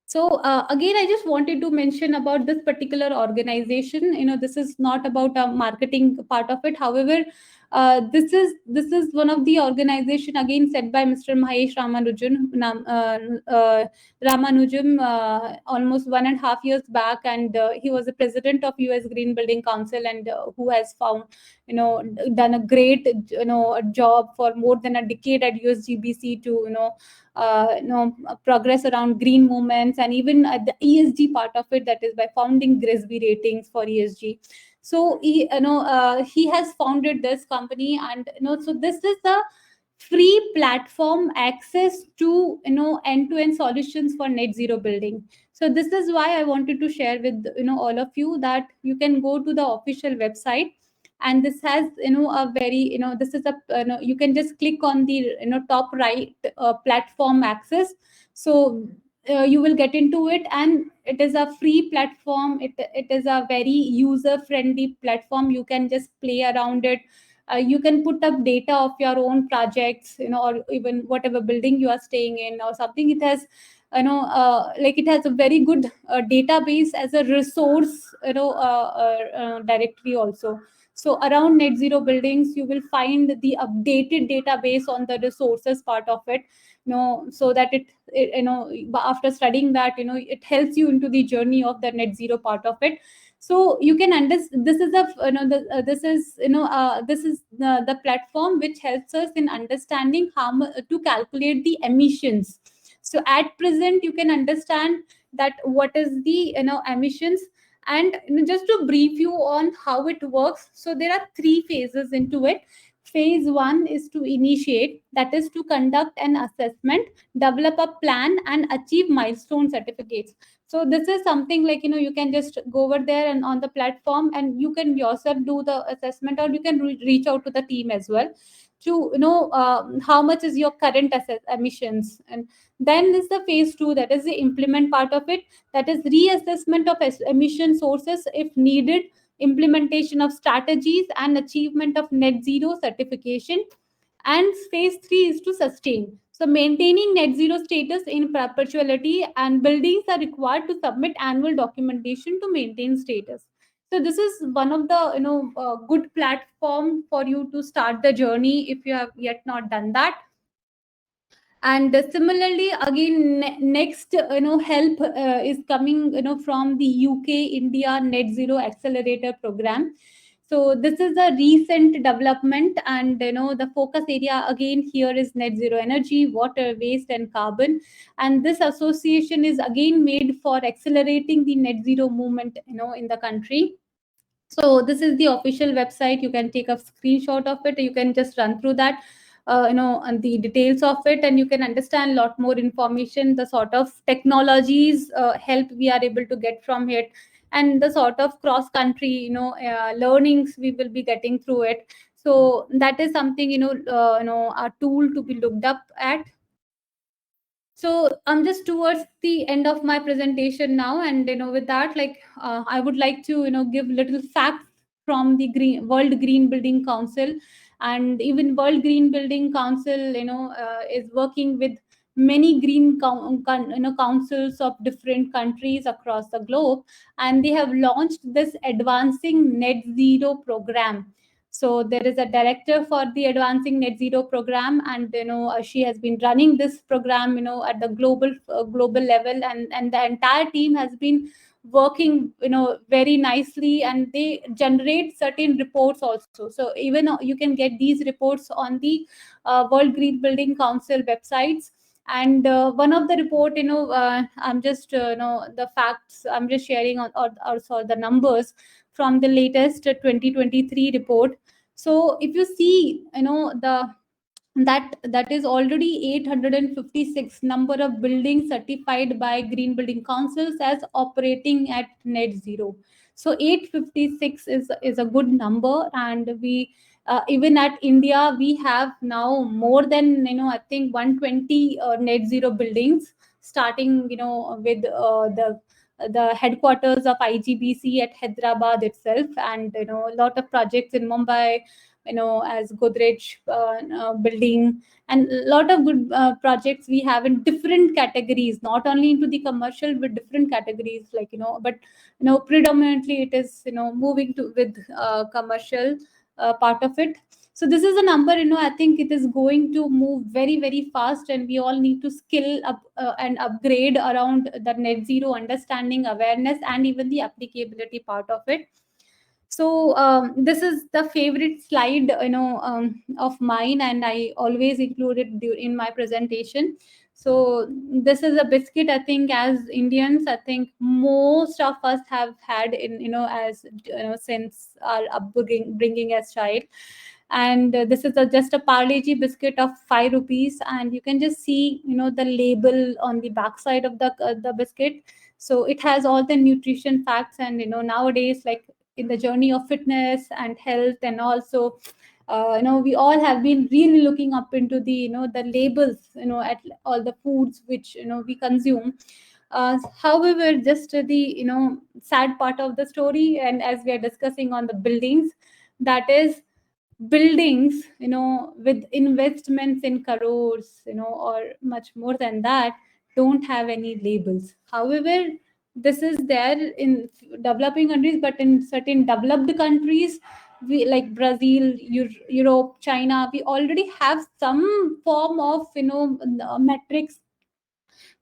So again, I just wanted to mention about this particular organization. This is not about a marketing part of it. However, this is one of the organization again set by Mr. Mahesh Ramanujan almost 1.5 years back, and he was the president of US Green Building Council, and who has found, done a great job for more than a decade at USGBC to progress around green movements, and even at the ESG part of it, that is by founding GRESB ratings for ESG. So he has founded this company, and so this is the free platform access to end-to-end solutions for net zero building. So this is why I wanted to share with all of you that you can go to the official website, and this has a very this is a you can just click on the top right platform access. So you will get into it, and it is a free platform. It is a very user friendly platform. You can just play around it. You can put up data of your own projects, or even whatever building you are staying in or something. It has like it has a very good database as a resource directory also. So around net zero buildings, you will find the updated database on the resources part of it, so that after studying that, it helps you into the journey of the net zero part of it. So you can understand, this is a this is the platform which helps us in understanding how to calculate the emissions. So at present, you can understand that what is the emissions. And just to brief you on how it works, so there are three phases into it. Phase one is to initiate, that is to conduct an assessment, develop a plan, and achieve milestone certificates. So this is something like you can just go over there and on the platform, and you can yourself do the assessment, or you can reach out to the team as well to know how much is your current emissions. And then is the phase two, that is the implement part of it, that is reassessment of emission sources if needed, implementation of strategies, and achievement of net zero certification. And phase three is to sustain. So maintaining net zero status in perpetuity, and buildings are required to submit annual documentation to maintain status. So this is one of the good platform for you to start the journey if you have yet not done that. And similarly, again, next help is coming from the UK India Net Zero Accelerator Program. So this is a recent development, and the focus area again here is net zero energy, water, waste, and carbon. And this association is again made for accelerating the net zero movement in the country. So this is the official website. You can take a screenshot of it. You can just run through that, and the details of it, and you can understand a lot more information, the sort of technologies help we are able to get from it, and the sort of cross country learnings we will be getting through it. So that is something a tool to be looked up at. So I'm just towards the end of my presentation now, and with that, like I would like to give little facts from the World Green Building Council. And even World Green Building Council is working with many green councils of different countries across the globe, and they have launched this advancing net zero program. So there is a director for the Advancing Net Zero program, and she has been running this program at the global level, and the entire team has been working very nicely, and they generate certain reports also. So even you can get these reports on the World Green Building Council websites. And one of the report, I'm just the facts I'm just sharing on, or also the numbers from the latest 2023 report. So if you see, that is already 856 number of buildings certified by green building councils as operating at net zero. So 856 is a good number, and we even at India we have now more than I think 120 net zero buildings, starting with the headquarters of IGBC at Hyderabad itself, and a lot of projects in Mumbai, as Godrej building, and a lot of good projects we have in different categories, not only into the commercial but different categories, like but predominantly it is moving to with commercial part of it. So this is a number, I think it is going to move very very fast, and we all need to skill up and upgrade around the net zero understanding, awareness, and even the applicability part of it. So this is the favorite slide of mine, and I always include it in my presentation. So this is a biscuit, I think as Indians, I think most of us have had in as since our upbringing bringing as child. And this is just a Parle G biscuit of 5 rupees, and you can just see the label on the back side of the biscuit. So it has all the nutrition facts, and nowadays, like in the journey of fitness and health, and also we all have been really looking up into the the labels at all the foods which we consume. However, just the sad part of the story, and as we are discussing on the buildings, that is buildings with investments in crores or much more than that, don't have any labels. However, this is there in developing countries, but in certain developed countries, we like Brazil, Europe, China, we already have some form of metrics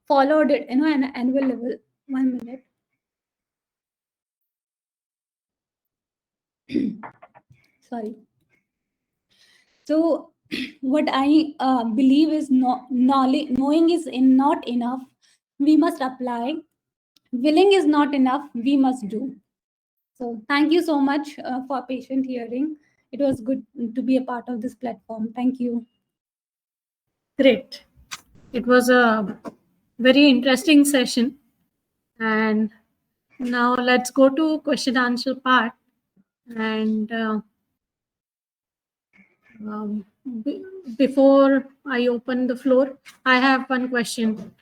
followed it an annual level. 1 minute. Sorry. So what I believe is, knowledge, knowing is not enough, we must apply. Willing is not enough, we must do. So thank you so much for patient hearing. It was good to be a part of this platform. Thank you. Great. It was a very interesting session. And now let's go to question answer part. And before I open the floor, I have one question.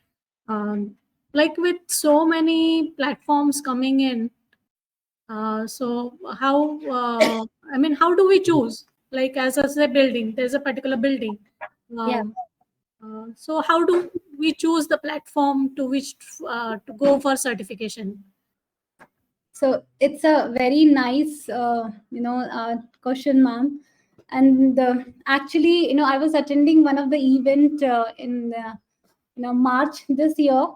Like with so many platforms coming in, so how I mean, how do we choose? Like as a building, there's a particular building. Yeah. So how do we choose the platform to which to go for certification? So it's a very nice, question, ma'am. And actually, I was attending one of the event in March this year,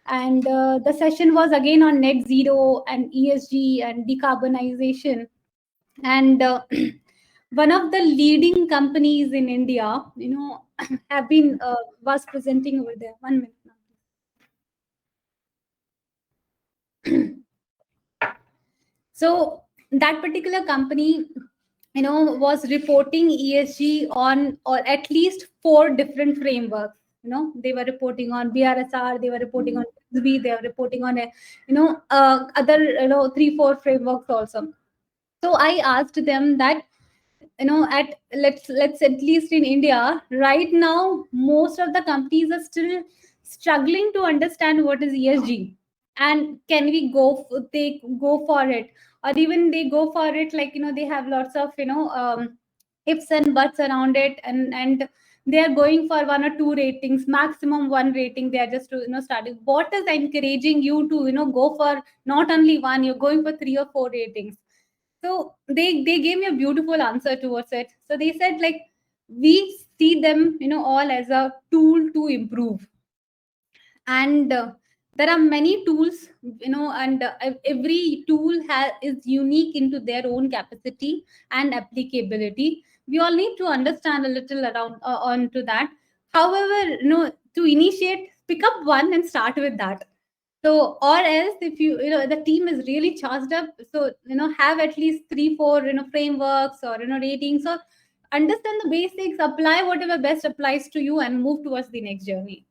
and the session was again on net zero and ESG and decarbonization. And one of the leading companies in India, have been was presenting over there. 1 minute. So that particular company, was reporting ESG on, or at least 4 different frameworks. They were reporting on BRSR, they were reporting on SB, they were reporting on other 3-4 frameworks also. So I asked them that, at let's at least in India right now, most of the companies are still struggling to understand what is ESG, and can we they go for it, or even they go for it, like they have lots of ifs and buts around it, and they are going for 1 or 2 ratings, maximum 1 rating. They are just starting. What is encouraging you to go for not only 1, you're going for 3 or 4 ratings? So they gave me a beautiful answer towards it. So they said, like, we see them, all as a tool to improve. And there are many tools, and every tool is unique into their own capacity and applicability. We all need to understand a little around onto that. However, to initiate, pick up one and start with that. So, or else, if the team is really charged up, so have at least 3 4 frameworks, or ratings, or understand the basics, apply whatever best applies to you, and move towards the next journey.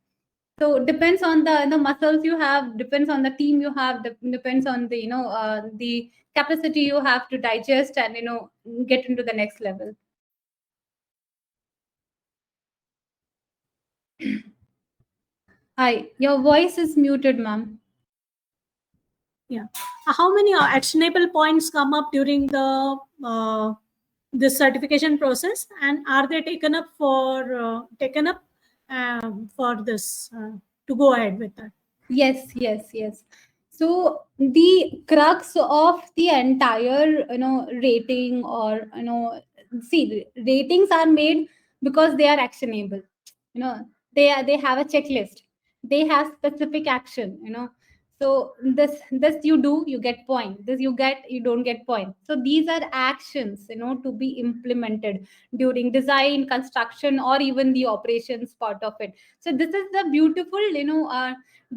So depends on the muscles you have, depends on the team you have, depends on the capacity you have to digest and get into the next level. Hi, your voice is muted, ma'am. Yeah. How many actionable points come up during the this certification process, and are they taken up for this to go ahead with that? Yes, yes, yes. So the crux of the entire, rating, or see, ratings are made because they are actionable. They have a checklist. They have specific action. So this you do, you get point. This you don't get point. So these are actions, to be implemented during design, construction, or even the operations part of it. So this is the beautiful,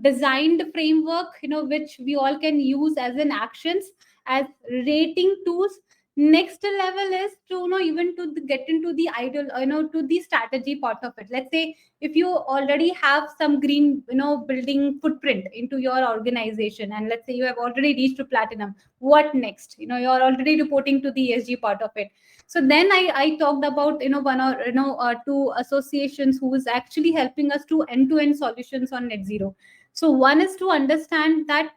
designed framework, which we all can use as in actions, as rating tools. Next level is to even to get into the ideal, to the strategy part of it. Let's say if you already have some green, building footprint into your organization, and let's say you have already reached to platinum, what next? You're already reporting to the ESG part of it. So then I talked about one or two associations who is actually helping us to end-to-end solutions on net zero. So one is to understand that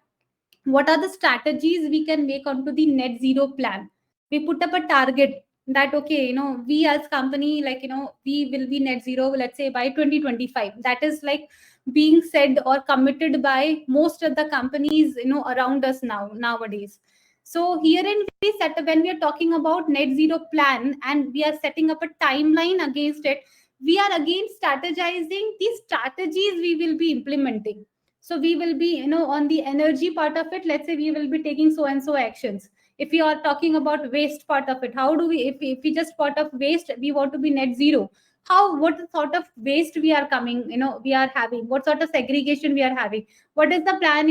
what are the strategies we can make onto the net zero plan. We put up a target that, okay, we as company, like, we will be net zero, let's say by 2025. That is like being said or committed by most of the companies around us nowadays. So herein we set, when we are talking about net zero plan and we are setting up a timeline against it, we are again strategizing the strategies we will be implementing. So we will be, on the energy part of it, let's say we will be taking so and so actions. If we are talking about waste part of it, how do we, if we just part of waste, we want to be net zero, how, what sort of waste we are coming, we are having, what sort of segregation we are having, what is the plan,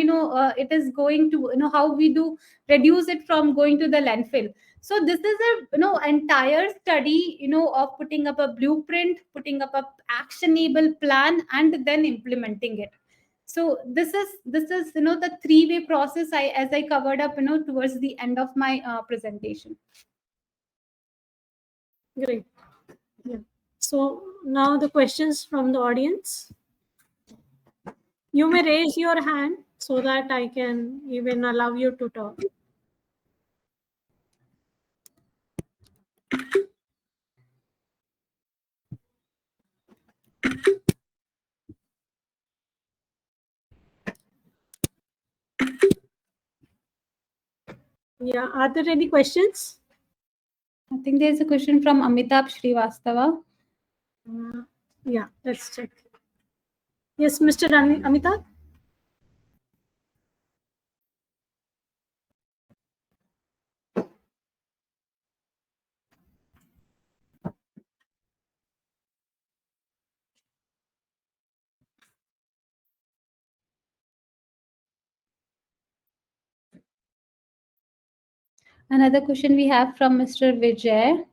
it is going to, how we do reduce it from going to the landfill. So this is a entire study, of putting up a blueprint, putting up a actionable plan, and then implementing it. So this is the three-way process, I as I covered up towards the end of my presentation. Great. Yeah. So now the questions from the audience. You may raise your hand so that I can even allow you to talk. Yeah. Are there any questions? I think there's a question from Amitabh Srivastava. Yeah. Let's check. Yes, Mr. Amitabh. Another question we have from Mr. Vijay.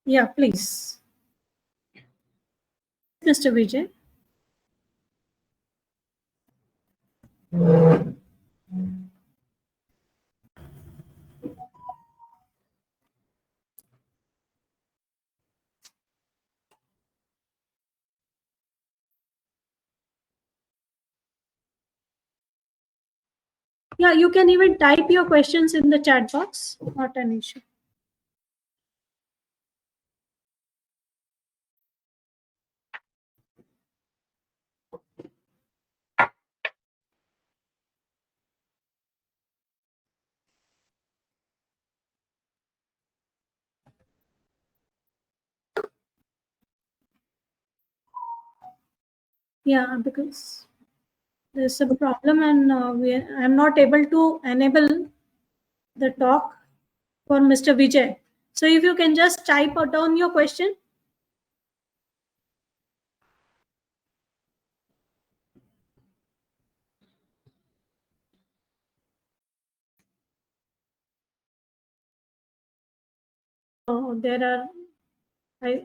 Yeah, please. Mr. Vijay. Yeah, you can even type your questions in the chat box. Not an issue. Yeah, because there's a problem, and I'm not able to enable the talk for Mr. Vijay. So if you can just type down your question. There are,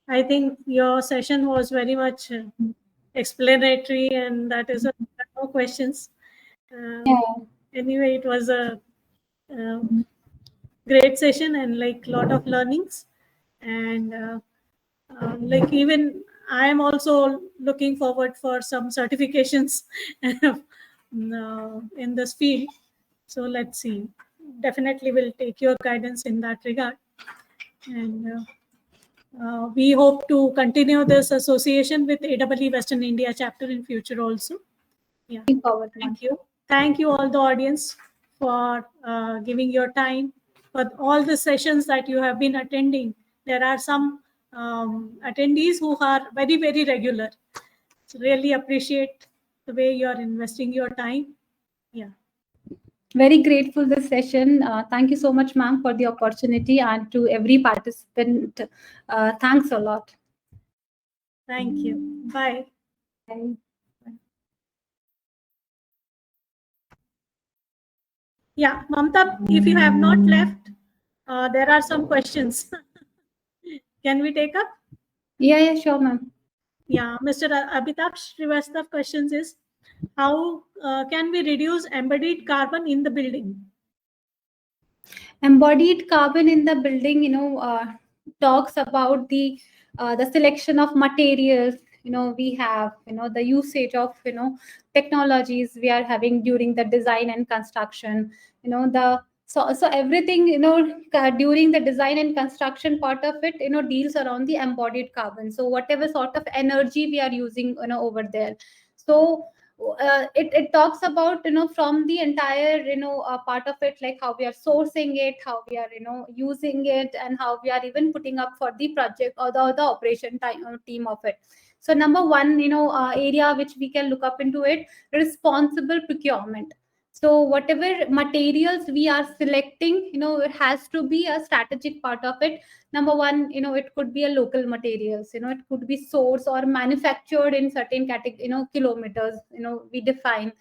I think your session was very much explanatory, and that is no questions. Yeah. Anyway, it was a great session and like lot of learnings, and like even I am also looking forward for some certifications in this field. So let's see. Definitely will take your guidance in that regard, and we hope to continue this association with AEE Western India chapter in future also. Yeah, Looking forward, ma'am. thank you. Thank you all the audience for giving your time for all the sessions that you have been attending. There are some attendees who are very, very regular. So really appreciate the way you are investing your time. Yeah. Very grateful this session. Thank you so much, ma'am, for the opportunity, and to every participant. Thanks a lot. Thank you. Bye. Bye. Yeah, Mamta, if you have not left, there are some questions. Can we take up? Yeah, sure, ma'am. Yeah, Mr. Abhitabh Srivastav questions is, how can we reduce embodied carbon in the building? Embodied carbon in the building, talks about the selection of materials. We have, the usage of, technologies we are having during the design and construction. The so everything, during the design and construction part of it, deals around the embodied carbon. So whatever sort of energy we are using, over there. So it talks about, from the entire, part of it, like how we are sourcing it, how we are, using it, and how we are even putting up for the project, or the operation time, team of it. So number one, area which we can look up into it, responsible procurement. So whatever materials we are selecting, it has to be a strategic part of it. Number one, it could be a local materials, it could be sourced or manufactured in certain category, kilometers, we define.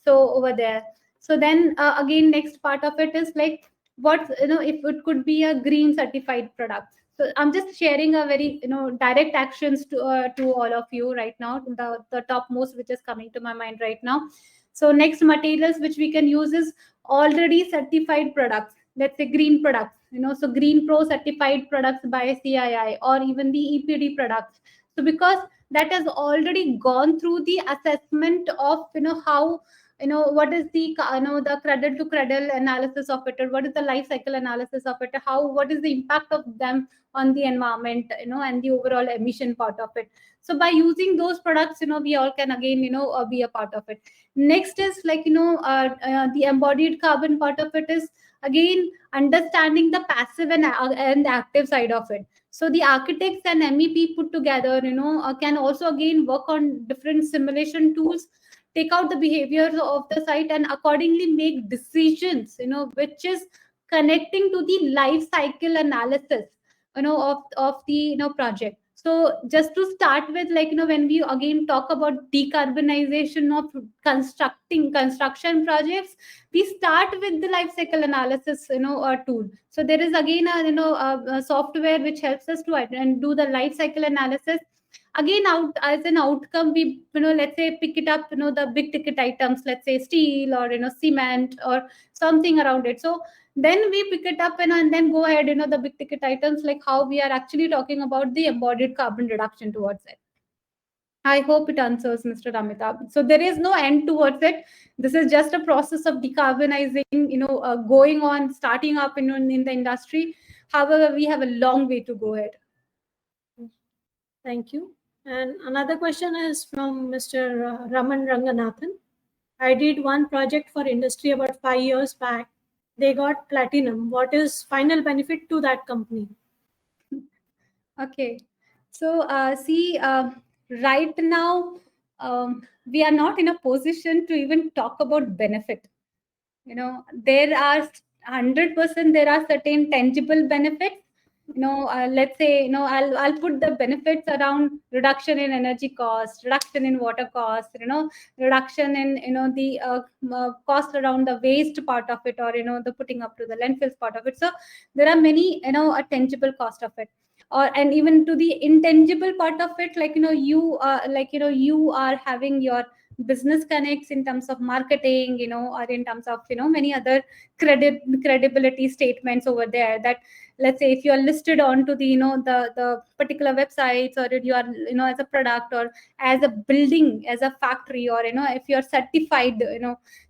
So over there. So then, again, next part of it is like, what, if it could be a green certified product. So I'm just sharing a very, direct actions to all of you right now, the topmost which is coming to my mind right now. So next materials which we can use is already certified products, let's say green products, so green pro certified products by CII, or even the EPD products. So because that has already gone through the assessment of, how, what is the, the cradle to cradle analysis of it, or what is the life cycle analysis of it, how, what is the impact of them on the environment, and the overall emission part of it. So by using those products, we all can again, be a part of it. Next is like, the embodied carbon part of it is again understanding the passive and active side of it. So the architects and MEP put together, can also again work on different simulation tools, take out the behaviors of the site, and accordingly make decisions, which is connecting to the life cycle analysis, of the, project. So just to start with, like, when we again talk about decarbonization of construction projects, we start with the life cycle analysis, tool. So there is again a software which helps us to and do the life cycle analysis. Again, out as an outcome, we, let's say, pick it up, the big ticket items, let's say steel, or cement, or something around it. So then we pick it up, and then go ahead, the big ticket items, like how we are actually talking about the embodied carbon reduction towards it. I hope it answers, Mr. Amitabh. So there is no end towards it. This is just a process of decarbonizing, going on, starting up in the industry. However, we have a long way to go ahead. Thank you. And another question is from Mr. Raman Ranganathan. I did one project for industry about 5 years back. They got platinum. What is final benefit to that company? Okay. So, see, right now, we are not in a position to even talk about benefit. There are 100%, there are certain tangible benefits. Let's say, I'll put the benefits around reduction in energy cost, reduction in water cost, reduction in the cost around the waste part of it, or the putting up to the landfills part of it. So there are many, a tangible cost of it, or and even to the intangible part of it, like you are having your business connects in terms of marketing, or in terms of many other credibility statements over there, that let's say if you are listed onto the the particular websites, or if you are as a product, or as a building, as a factory, or if you are certified,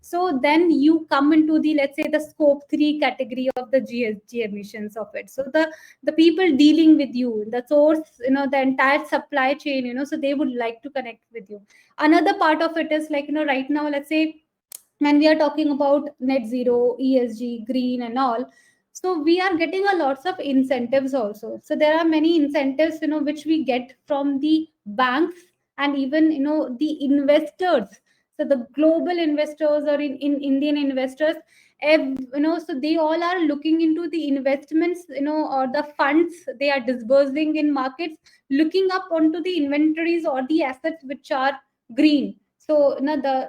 so then you come into the, let's say, the scope 3 category of the GSG emissions of it. So the people dealing with you, the source, the entire supply chain, so they would like to connect with you. Another part of it is like, right now, let's say, when we are talking about net zero, ESG, green and all, so we are getting a lots of incentives also. So there are many incentives, which we get from the banks, and even the investors. So the global investors, or in Indian investors, so they all are looking into the investments, or the funds they are disbursing in markets, looking up onto the inventories or the assets which are green. So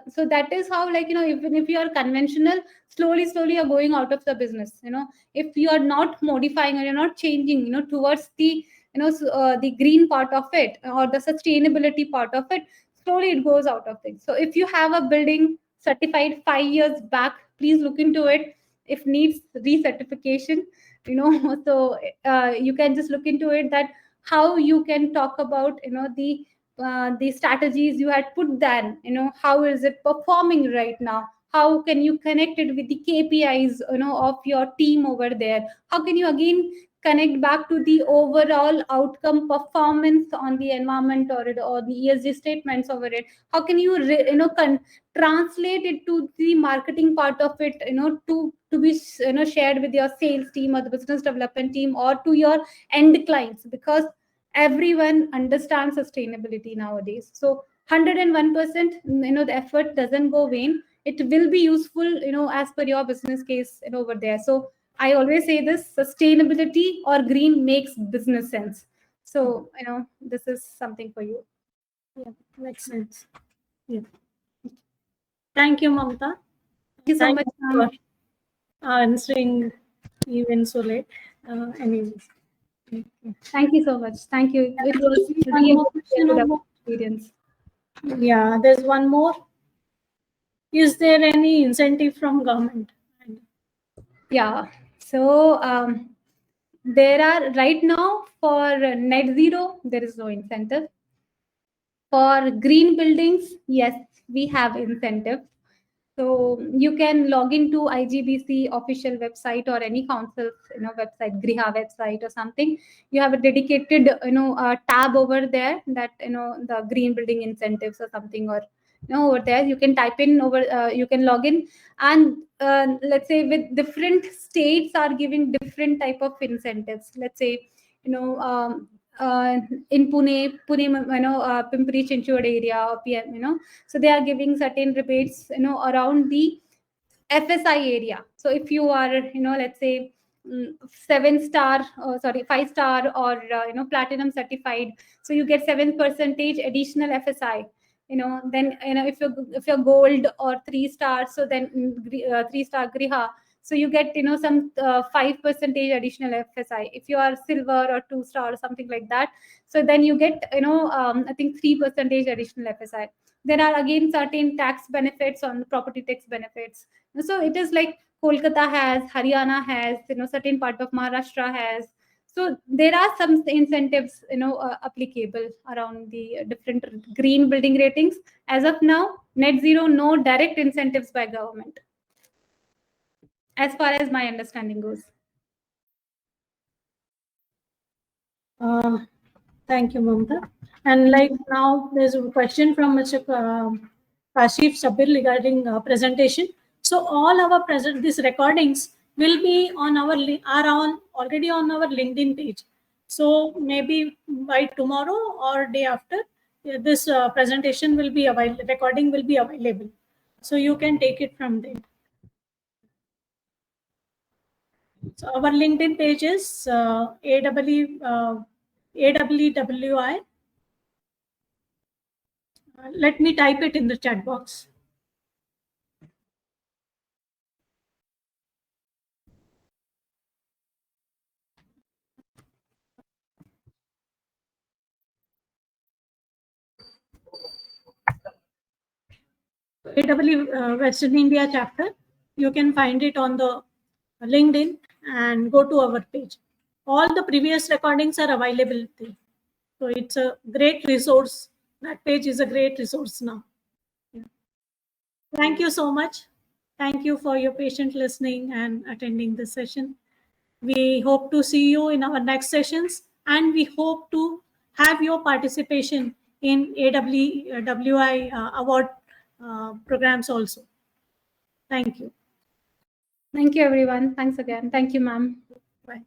so that is how, like, even if you are conventional, slowly you're going out of the business. If you are not modifying, or you're not changing, towards the the green part of it, or the sustainability part of it, slowly it goes out of things. So if you have a building certified 5 years back, please look into it. If needs recertification, so you can just look into it, that how you can talk about the strategies you had put then, how is it performing right now, how can you connect it with the KPIs of your team over there, how can you again connect back to the overall outcome performance on the environment, or the ESG statements over it, how can you translate it to the marketing part of it, to be shared with your sales team, or the business development team, or to your end clients, because everyone understands sustainability nowadays. So 101%, the effort doesn't go vain. It will be useful, as per your business case, over there. So I always say this: sustainability or green makes business sense. So this is something for you. Yeah, makes sense. Yeah. Thank you, Mamta. Thank you so Thank much, you ma'am. for answering even so late. Anyways. Thank you so much. Thank you. It was One really more question a good about, experience. yeah, there's one more. Is there any incentive from government? Yeah. So there are right now for net zero, there is no incentive. For green buildings, yes, we have incentive. So you can log into IGBC official website, or any council's website, Griha website or something. You have a dedicated tab over there, that the green building incentives or something, or over there you can type in over. You can log in, and let's say, with different states are giving different type of incentives. Let's say, you know. In Pune, Pimpri Chinchwad area, or PM, so they are giving certain rebates, around the FSI area. So if you are, let's say, 7 star, sorry, 5 star, or platinum certified, so you get 7% additional FSI. Then if you're gold or 3 stars, so then 3 star Griha, so you get some 5% additional FSI. If you are silver or 2 star or something like that, so then you get I think 3% additional FSI. There are again certain tax benefits on the property tax benefits. So it is like Kolkata has, Haryana has, certain part of Maharashtra has. So there are some incentives, applicable around the different green building ratings. As of now, net zero, no direct incentives by government, as far as my understanding goes. Thank you, Mamta. And like now, there's a question from Mr. Kashif Sabir regarding presentation. So all our these recordings will be on our already on our LinkedIn page. So maybe by tomorrow or day after, this presentation will be available, recording will be available. So you can take it from there. So our LinkedIn page is AWWI. Let me type it in the chat box. AW Western India chapter. You can find it on the LinkedIn and go to our page. All the previous recordings are available there. So it's a great resource. That page is a great resource now. Yeah. Thank you so much. Thank you for your patient listening and attending this session. We hope to see you in our next sessions, and we hope to have your participation in AWI award programs also. Thank you. Thank you, everyone. Thanks again. Thank you, ma'am. Bye.